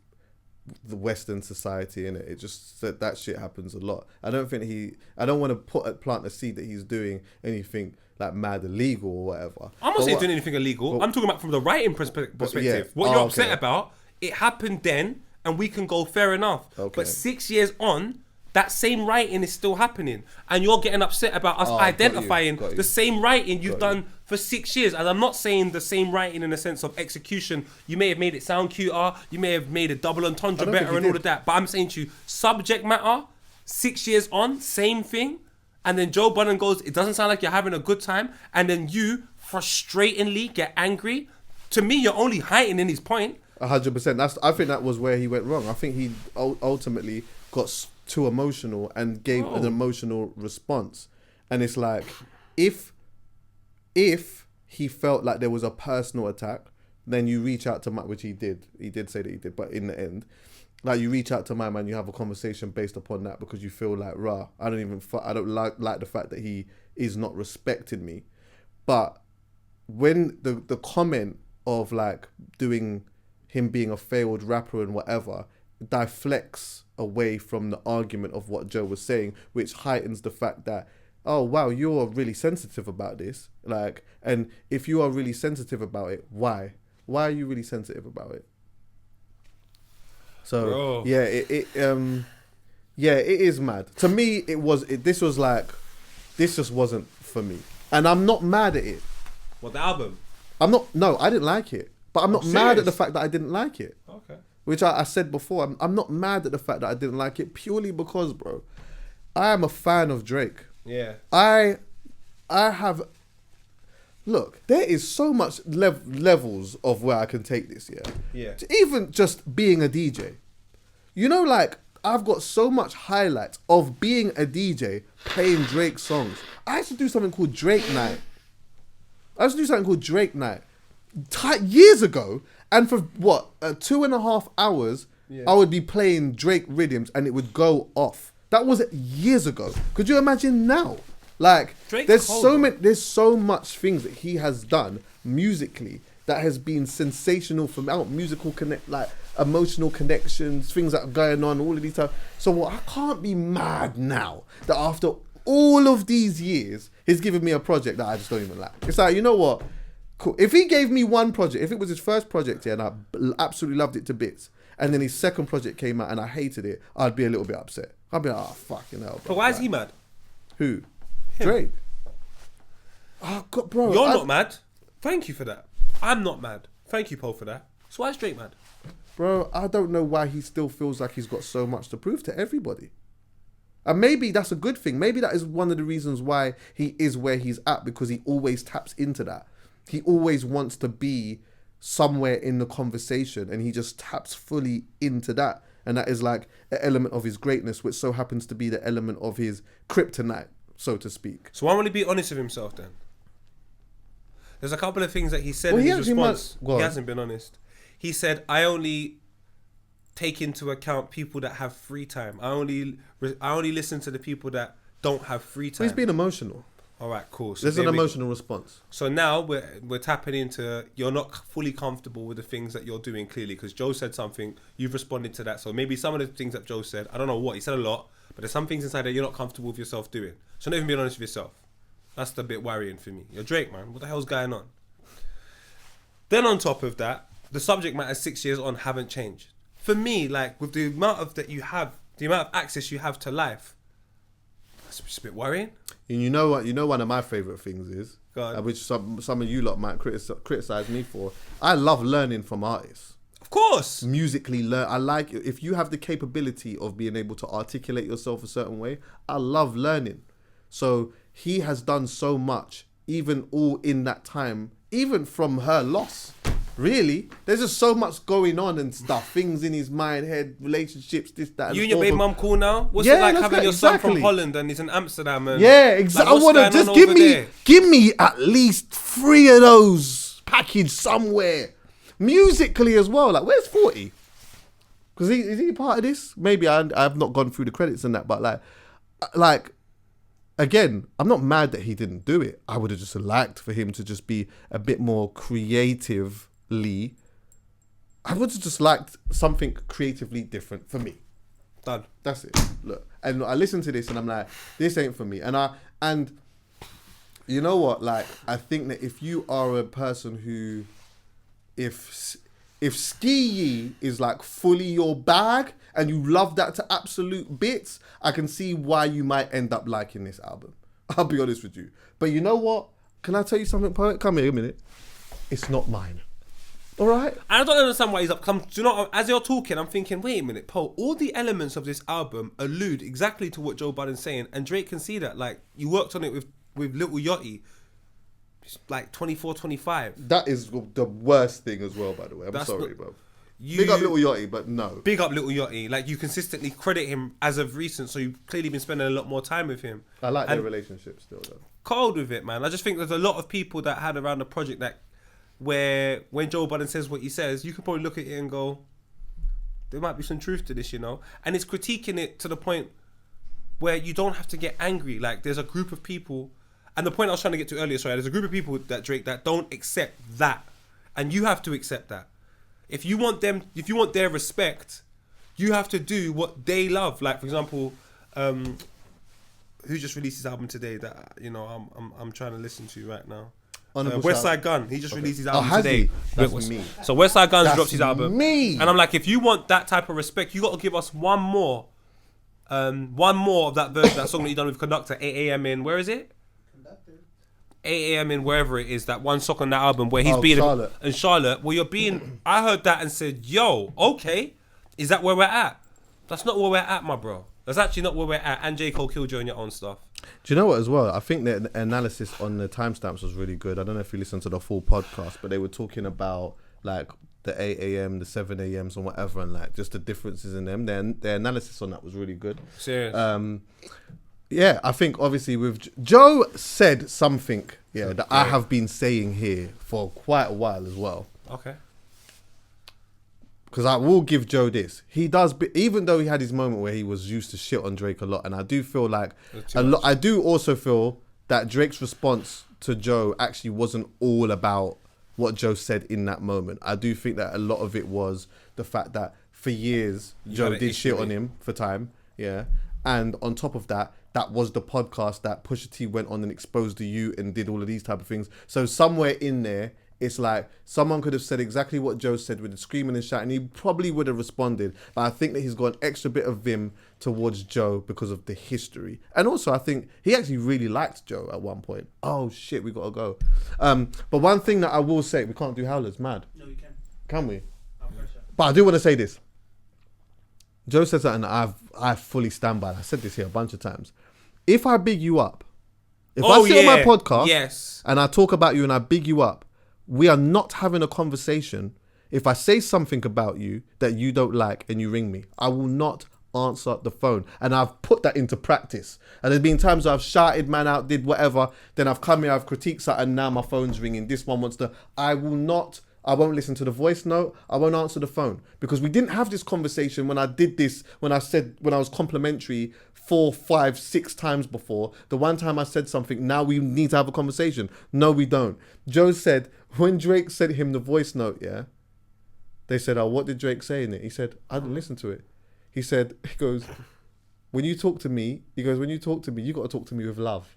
the Western society, innit? It just, that shit happens a lot. I don't want to plant a seed that he's doing anything like mad illegal or whatever. I'm not saying doing anything illegal. I'm talking about from the writing perspective. Yeah. What you're upset about, it happened then, and we can go fair enough. Okay. But 6 years on, that same writing is still happening, and you're getting upset about us identifying the same writing you've done for 6 years. And I'm not saying the same writing in the sense of execution. You may have made it sound cuter, you may have made a double entendre better and all of that, but I'm saying to you, subject matter, 6 years on, same thing. And then Joe Budden goes, it doesn't sound like you're having a good time, and then you frustratingly get angry. To me, you're only heightening his point. 100%. I think that was where he went wrong. I think he ultimately got too emotional and gave an emotional response. And it's like, if he felt like there was a personal attack, then you reach out to Matt, which he did. He did say that he did, but in the end, like, you reach out to my man, you have a conversation based upon that, because you feel like, I don't like the fact that he is not respecting me. But when the comment of like him being a failed rapper and whatever deflects away from the argument of what Joe was saying, which heightens the fact that, oh wow, you're really sensitive about this. Like, and if you are really sensitive about it, why are you really sensitive about it? So bro. It is mad. To me, this just wasn't for me, and I'm not mad at it. What, the album? No, I didn't like it, but I'm not mad at the fact that I didn't like it. Okay. Which I said before, I'm not mad at the fact that I didn't like it, purely because, bro, I am a fan of Drake. Yeah. I have. Look, there is so much levels of where I can take this, yeah? Yeah. Even just being a DJ. You know, like, I've got so much highlights of being a DJ playing Drake songs. I used to do something called Drake Night. Years ago, and for 2.5 hours, I would be playing Drake rhythms and it would go off. That was years ago. Could you imagine now? Like, there's so much things that he has done musically that has been sensational for me. Musical connect, like emotional connections, things that are going on, all of these stuff. So I can't be mad now that after all of these years, he's given me a project that I just don't even like. It's like, you know what? Cool. If he gave me one project, if it was his first project, and I absolutely loved it to bits, and then his second project came out and I hated it, I'd be a little bit upset. I'd be like, oh, fucking hell. But why is he mad? Who? Drake. Oh, God, bro. You're not mad. Thank you for that. I'm not mad. Thank you, Paul, for that. So why is Drake mad? Bro, I don't know why he still feels like he's got so much to prove to everybody. And maybe that's a good thing. Maybe that is one of the reasons why he is where he's at, because he always taps into that. He always wants to be somewhere in the conversation, and he just taps fully into that. And that is like an element of his greatness, which so happens to be the element of his kryptonite, so to speak. So why won't he be honest with himself then? There's a couple of things that he said in his response. He hasn't been honest. He said, I only take into account people that have free time. I only listen to the people that don't have free time. He's being emotional. All right, cool. So there's an emotional response. So now we're tapping into, you're not fully comfortable with the things that you're doing, clearly, because Joe said something, you've responded to that. So maybe some of the things that Joe said, I don't know what, he said a lot, but there's some things inside that you're not comfortable with yourself doing. So not even being honest with yourself. That's the bit worrying for me. You're Drake, man. What the hell's going on? Then on top of that, the subject matter 6 years on haven't changed. For me, like, with the amount of that you have, the amount of access you have to life, that's just a bit worrying. And you know what? You know, one of my favourite things is, which some of you lot might criticise me for, I love learning from artists. Of course. Musically learn. I like it. If you have the capability of being able to articulate yourself a certain way, I love learning. So he has done so much, even all in that time, even from her loss. Really, there's just so much going on and stuff. Things in his mind, head, relationships, this, that. You and your baby mum cool now? What's it like having your son from Holland and he's in Amsterdam? And exactly. Like, I want to just give me at least 3 of those packaged somewhere, musically as well. Like, where's 40? Because is he part of this? Maybe I've not gone through the credits and that, but like. Again, I'm not mad that he didn't do it. I would have just liked for him to just be a bit more creatively. I would have just liked something creatively different for me. Done. That's it. Look, and I listen to this and I'm like, this ain't for me. And you know what? Like, I think that if you are a person who, if ski is like fully your bag and you love that to absolute bits, I can see why you might end up liking this album. I'll be honest with you. But you know what? Can I tell you something, poet? Come here a minute. It's not mine. All right? I don't understand why he's up. Do you know, as you're talking, I'm thinking, wait a minute, Paul, all the elements of this album allude exactly to what Joe Budden's saying, and Drake can see that. Like, you worked on it with Little Yachty. It's like 24, 25. That is the worst thing as well, by the way. I'm sorry, bro. Big up Little Yachty, but no. Big up Little Yachty. Like, you consistently credit him as of recent, so you've clearly been spending a lot more time with him. I like their relationship still, though. Cold with it, man. I just think there's a lot of people that had around the project that where when Joe Budden says what he says, you could probably look at it and go, there might be some truth to this, you know? And it's critiquing it to the point where you don't have to get angry. Like, there's a group of people, and the point I was trying to get to earlier, sorry, there's a group of people that Drake that don't accept that. And you have to accept that. If you want their respect, you have to do what they love. Like, for example, who just released his album today that, you know, I'm trying to listen to right now? West Side Gun. He just released his album today. That's me. So West Side Gun drops his album. Me. And I'm like, if you want that type of respect, you got to give us one more of that version, that song that you done with Conductor, 8 a.m. in, where is it? 8 a.m. in wherever it is, that one song on that album where he's being Charlotte. in Charlotte, where you're being, I heard that and said, yo, okay, is that where we're at? That's not where we're at, my bro. That's actually not where we're at. And J. Cole killed you on your own stuff. Do you know what as well? I think the analysis on the timestamps was really good. I don't know if you listened to the full podcast, but they were talking about like the 8 a.m., the 7 a.m.s and whatever, and like just the differences in them. Their analysis on that was really good. Serious. Yeah, I think obviously with Joe said something, that I have been saying here for quite a while as well. Okay. Because I will give Joe this. He does, even though he had his moment where he was used to shit on Drake a lot, and I do feel like I do also feel that Drake's response to Joe actually wasn't all about what Joe said in that moment. I do think that a lot of it was the fact that for years Joe did shit on him for time, and on top of that, that was the podcast that Pusha T went on and exposed to you and did all of these type of things. So somewhere in there, It's like someone could have said exactly what Joe said with the screaming and shouting. He probably would have responded. But I think that he's got an extra bit of vim towards Joe because of the history. And also, I think he actually really liked Joe at one point. Oh, shit, we got to go. But one thing that I will say, we can't do Howlers, mad. No, you can. Can we? No pressure. But I do want to say this. Joe said something that I fully stand by. I said this here a bunch of times. If I big you up, if I sit on my podcast and I talk about you and I big you up, we are not having a conversation if I say something about you that you don't like and you ring me. I will not answer the phone. And I've put that into practice. And there's been times where I've shouted man out, did whatever. Then I've come here, I've critiqued something, and now my phone's ringing. This one wants to... I won't listen to the voice note. I won't answer the phone. Because we didn't have this conversation when I did this, when I was complimentary 4, 5, 6 times before. The one time I said something, now we need to have a conversation. No, we don't. Joe said, when Drake sent him the voice note, they said, oh, what did Drake say in it? He said, I didn't listen to it. He goes, when you talk to me, you got to talk to me with love.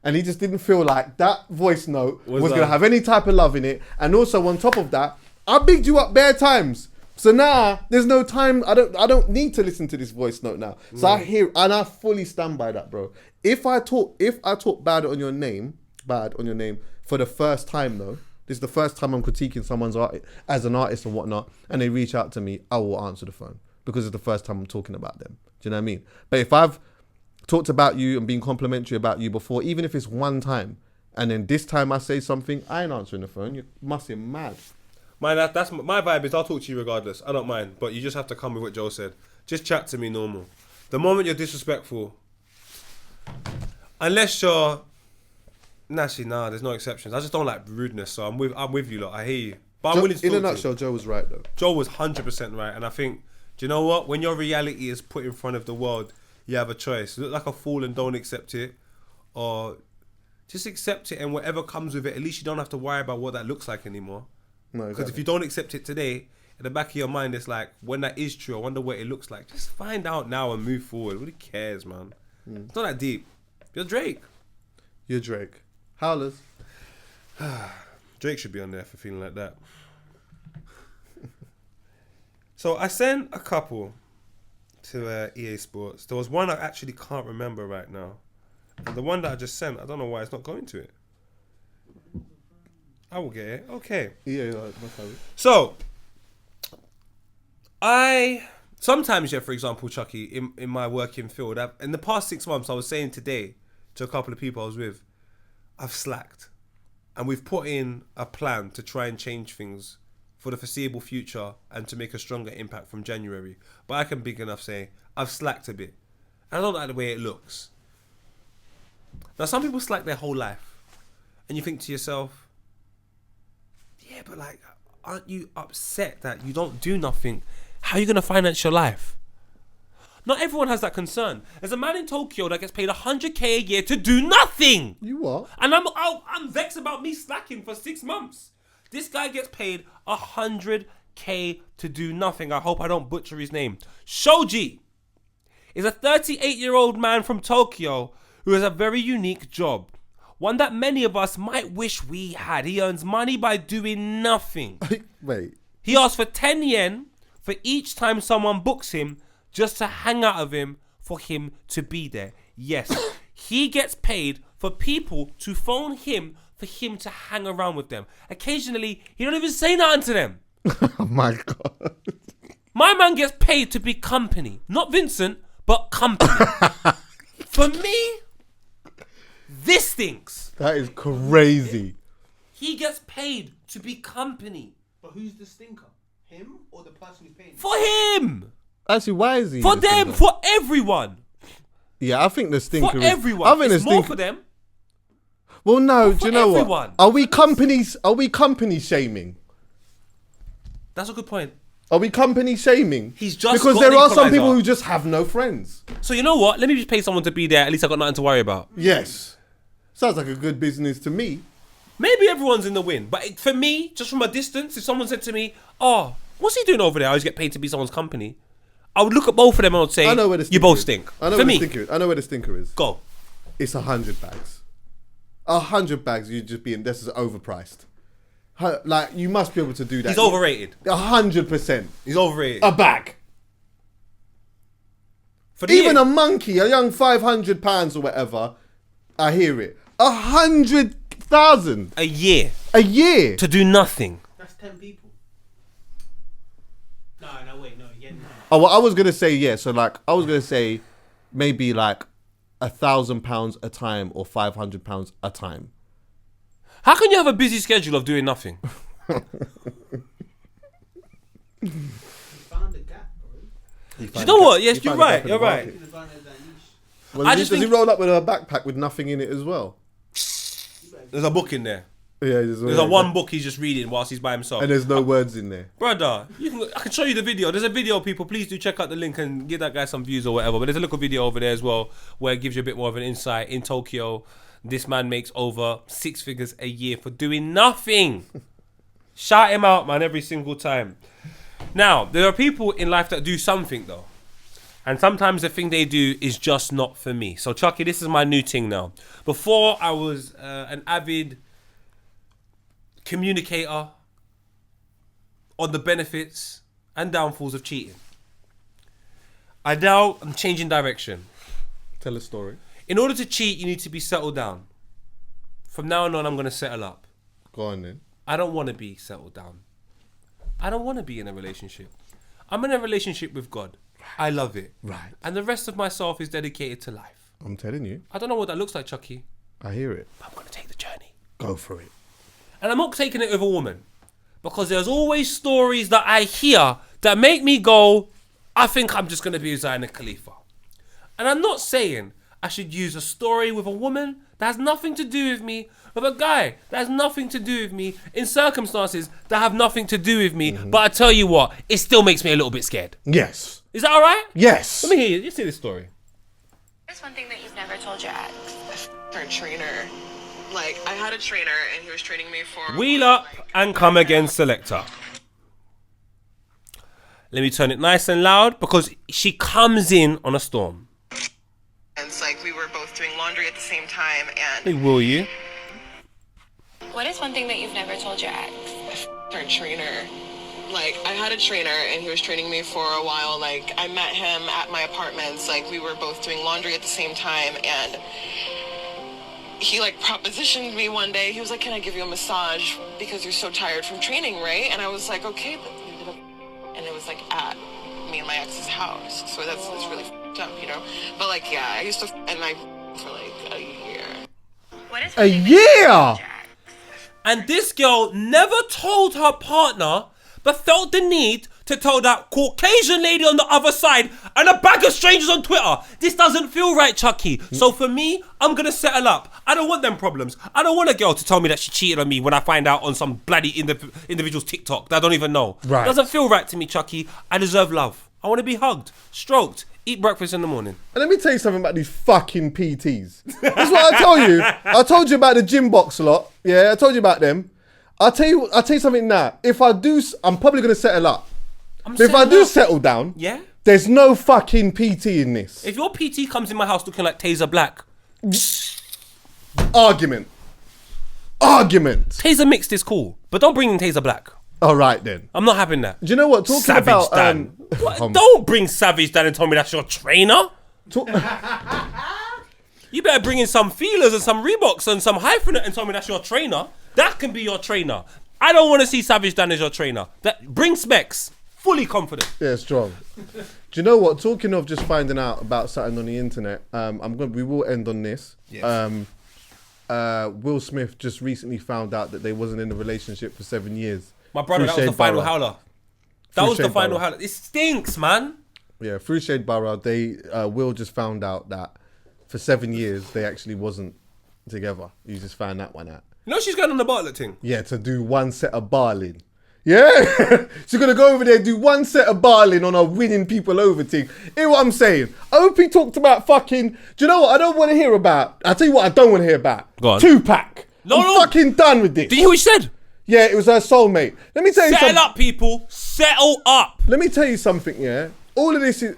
And he just didn't feel like that voice note was going to have any type of love in it. And also on top of that, I bigged you up bare times. So now there's no time. I don't need to listen to this voice note now. So I hear, and I fully stand by that, bro. If I talk bad on your name for the first time though, this is the first time I'm critiquing someone's art as an artist and whatnot, and they reach out to me, I will answer the phone because it's the first time I'm talking about them. Do you know what I mean? But if I've talked about you and been complimentary about you before, even if it's one time, and then this time I say something, I ain't answering the phone. You must be mad. That's my vibe is I'll talk to you regardless. I don't mind, but you just have to come with what Joe said. Just chat to me normal. The moment you're disrespectful, unless you're... Actually, nah, there's no exceptions. I just don't like rudeness, so I'm with you lot. I hear you. But I'm willing to in talk a nutshell, Joe was right though. Joe was 100% right, and I think, do you know what? When your reality is put in front of the world, you have a choice. Look like a fool and don't accept it, or just accept it, and whatever comes with it, at least you don't have to worry about what that looks like anymore. No, Because if you don't accept it today, in the back of your mind, it's like, when that is true, I wonder what it looks like. Just find out now and move forward. Who cares, man? It's not that deep. You're Drake. You're Drake. Howlers. Drake should be on there for feeling like that. So I sent a couple to EA Sports. There was one I actually can't remember right now. And the one that I just sent, I don't know why it's not going to it. I will get it. Okay. Yeah, must have it. So, sometimes, for example, Chucky, in my working field, in the past 6 months, I was saying today to a couple of people I was with, I've slacked. And we've put in a plan to try and change things for the foreseeable future and to make a stronger impact from January. But I can big enough say, I've slacked a bit. And I don't like the way it looks. Now, some people slack their whole life. And you think to yourself, yeah, but like, aren't you upset that you don't do nothing? How are you going to finance your life? Not everyone has that concern. There's a man in Tokyo that gets paid 100k a year to do nothing. You what? And I'm vexed about me slacking for 6 months. This guy gets paid 100k to do nothing. I hope I don't butcher his name. Shoji is a 38-year-old man from Tokyo who has a very unique job. One that many of us might wish we had. He earns money by doing nothing. Wait. He asks for 10 yen for each time someone books him just to hang out of him for him to be there. Yes, he gets paid for people to phone him for him to hang around with them. Occasionally, he don't even say nothing to them. Oh my God. My man gets paid to be company. Not Vincent, but company. For me, this stinks. That is crazy. He gets paid to be company. But who's the stinker? Him or the person who's paying? For him. Actually, why is he? For them, stinker? For everyone. Yeah, I think the stinker for everyone. I think it's more for them. Well, no, do you know everyone. What? Are we company shaming? That's a good point. Are we company shaming? He's just because there are some people who just have no friends. So you know what? Let me just pay someone to be there. At least I got nothing to worry about. Yes. Sounds like a good business to me. Maybe everyone's in the win, but for me, just from a distance, if someone said to me, "Oh, what's he doing over there? I always get paid to be someone's company," I would look at both of them and I would say, I know where the "You both is. stink." I know for where me, the stinker is. I know where the stinker is. Go. It's 100 bags. 100 bags. You'd just be in. This is overpriced. Like, you must be able to do that. He's overrated. 100%. He's overrated. A bag. For the Even year. a monkey, a young £500 or whatever, I hear it. 100,000 a year a year. to do nothing. That's 10 people. No, wait, no, yeah, no. Oh, well, I was gonna say so. Like, I was gonna say maybe like £1,000 a time or £500 a time. How can you have a busy schedule of doing nothing? You found a gap, bro. You know what? Yes, He you're found a right. gap in You're the right. Taking advantage of that niche. Well, I does just he think- roll up with a backpack with nothing in it as well? There's a book in there. Yeah, There's a one book he's just reading whilst he's by himself. and there's no words in there. Brother, I can show you the video. There's a video, people. Please do check out the link and give that guy some views or whatever. But there's a little video over there as well where it gives you a bit more of an insight. In Tokyo, this man makes over 6 figures a year for doing nothing. Shout him out, man, every single time. Now, there are people in life that do something, though. And sometimes the thing they do is just not for me. So, Chucky, this is my new thing now. Before, I was an avid communicator on the benefits and downfalls of cheating. I now am changing direction. Tell a story. In order to cheat, you need to be settled down. From now on, I'm going to settle up. Go on then. I don't want to be settled down. I don't want to be in a relationship. I'm in a relationship with God. I love it. Right. And the rest of myself is dedicated to life. I'm telling you. I don't know what that looks like, Chucky, I hear it. but I'm going to take the journey. Go for it. And I'm not taking it with a woman. Because there's always stories that I hear that make me go, I think I'm just going to be Zayn Khalifa. And I'm not saying I should use a story with a woman that has nothing to do with me, with a guy that has nothing to do with me, in circumstances that have nothing to do with me. But I tell you what, it still makes me a little bit scared. Yes. Is that all right? Yes. Let me hear you. Let's hear this story. There's one thing that you've never told your ex. Our trainer, like, I had a trainer and he was training me for Wheel up and come again, selector. Let me turn it nice and loud because she comes in on a storm. and it's like we were both doing laundry at the same time Hey, and will you? What is one thing that you've never told your ex? our trainer, like, I had a trainer and he was training me for a while. Like, I met him at my apartments, like, we were both doing laundry at the same time, and he, like, propositioned me one day. He was like, can I give you a massage because you're so tired from training, right? And I was like, okay, but we ended up, and it was, like, at me and my ex's house, so that's really f***ed up, you know? But, like, yeah, I used to, and I, for, like, a year. What is A one thing that you year? never told your ex? And this girl never told her partner, but felt the need to tell that Caucasian lady on the other side and a bag of strangers on Twitter. This doesn't feel right, Chucky. So for me, I'm going to settle up. I don't want them problems. I don't want a girl to tell me that she cheated on me when I find out on some bloody individual's TikTok that I don't even know. Right. Doesn't feel right to me, Chucky. I deserve love. I want to be hugged, stroked, eat breakfast in the morning. And let me tell you something about these fucking PTs. That's what I told you. I told you about the gym box lot. Yeah, I told you about them. I'll tell you something now. If I do, I'm probably going to settle up. I'm But if I setting do up. settle down, Yeah? there's no fucking PT in this. If your PT comes in my house looking like Taser Black, Argument. Taser Mixed is cool, but don't bring in Taser Black. All right then. I'm not having that. Do you know what? Talking Savage about Dan. What? Don't bring Savage Dan and tell me that's your trainer. talk- You better bring in some feelers and some Reeboks and some hyphenate and tell me that's your trainer. That can be your trainer. I don't want to see Savage Dan as your trainer. Bring specs. Fully confident. Yeah, strong. Do you know what? Talking of just finding out about something on the internet, we will end on this. Yes. Will Smith just recently found out that they wasn't in a relationship for 7 years. My brother, that Through was the Shade final Borough. howler. That Through was the Shade final Borough. howler. It stinks, man. Yeah, through Shade Borough, they Will just found out that for 7 years they actually wasn't together. You just found that one out. You know she's going on the Bartlett thing. Yeah, to do one set of barling. Yeah, she's gonna go over there do one set of barling on a winning people over thing. Hear what I'm saying? I hope he talked about fucking. Do you know what I don't want to hear about? I'll tell you what I don't want to hear about. Go on. Tupac. No, I'm no. fucking done with this. Did you hear what she said? Yeah, it was her soulmate. Let me tell you Settle something. up, people. Settle up. Let me tell you something. Yeah, all of this is.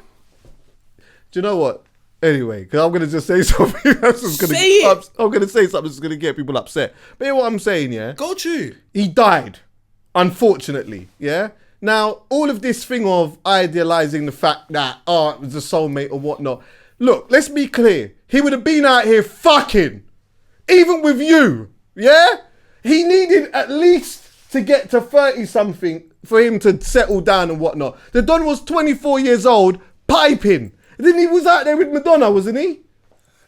Do you know what? Anyway, because I'm going to just say something that's just going to... I'm going to say something that's going to get people upset. But hear what I'm saying, yeah? Go true. He died, unfortunately, yeah? Now, all of this thing of idealising the fact that, it was a soulmate or whatnot. Look, let's be clear. He would have been out here fucking, even with you, yeah? He needed at least to get to 30-something for him to settle down and whatnot. The Don was 24 years old, piping. Then he was out there with Madonna, wasn't he?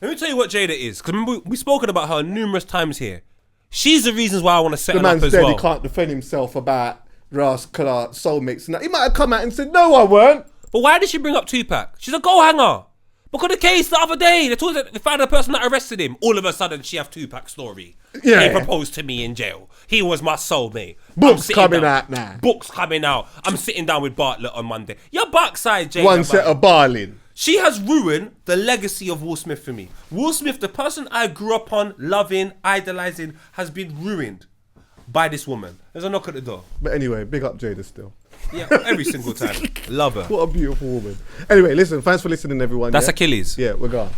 Let me tell you what Jada is, because remember we've spoken about her numerous times here. She's the reasons why I want to set The her up man's as dead, well. he can't defend himself about Ras Clark, soulmates and that. He might have come out and said, no, I weren't. But why did she bring up Tupac? She's a goal hanger. Because the case the other day, they found the person that arrested him. All of a sudden, she have Tupac's story. Yeah. He proposed to me in jail. He was my soulmate. Books coming out now. Books coming out. I'm sitting down with Bartlett on Monday. Your backside, Jada. One set of barlin. She has ruined the legacy of Will Smith for me. Will Smith, the person I grew up on, loving, idolizing, has been ruined by this woman. There's a knock at the door. But anyway, big up Jada still. Yeah, every single time. Love her. What a beautiful woman. Anyway, listen, thanks for listening, everyone. That's yeah? Achilles. Yeah, we're gone.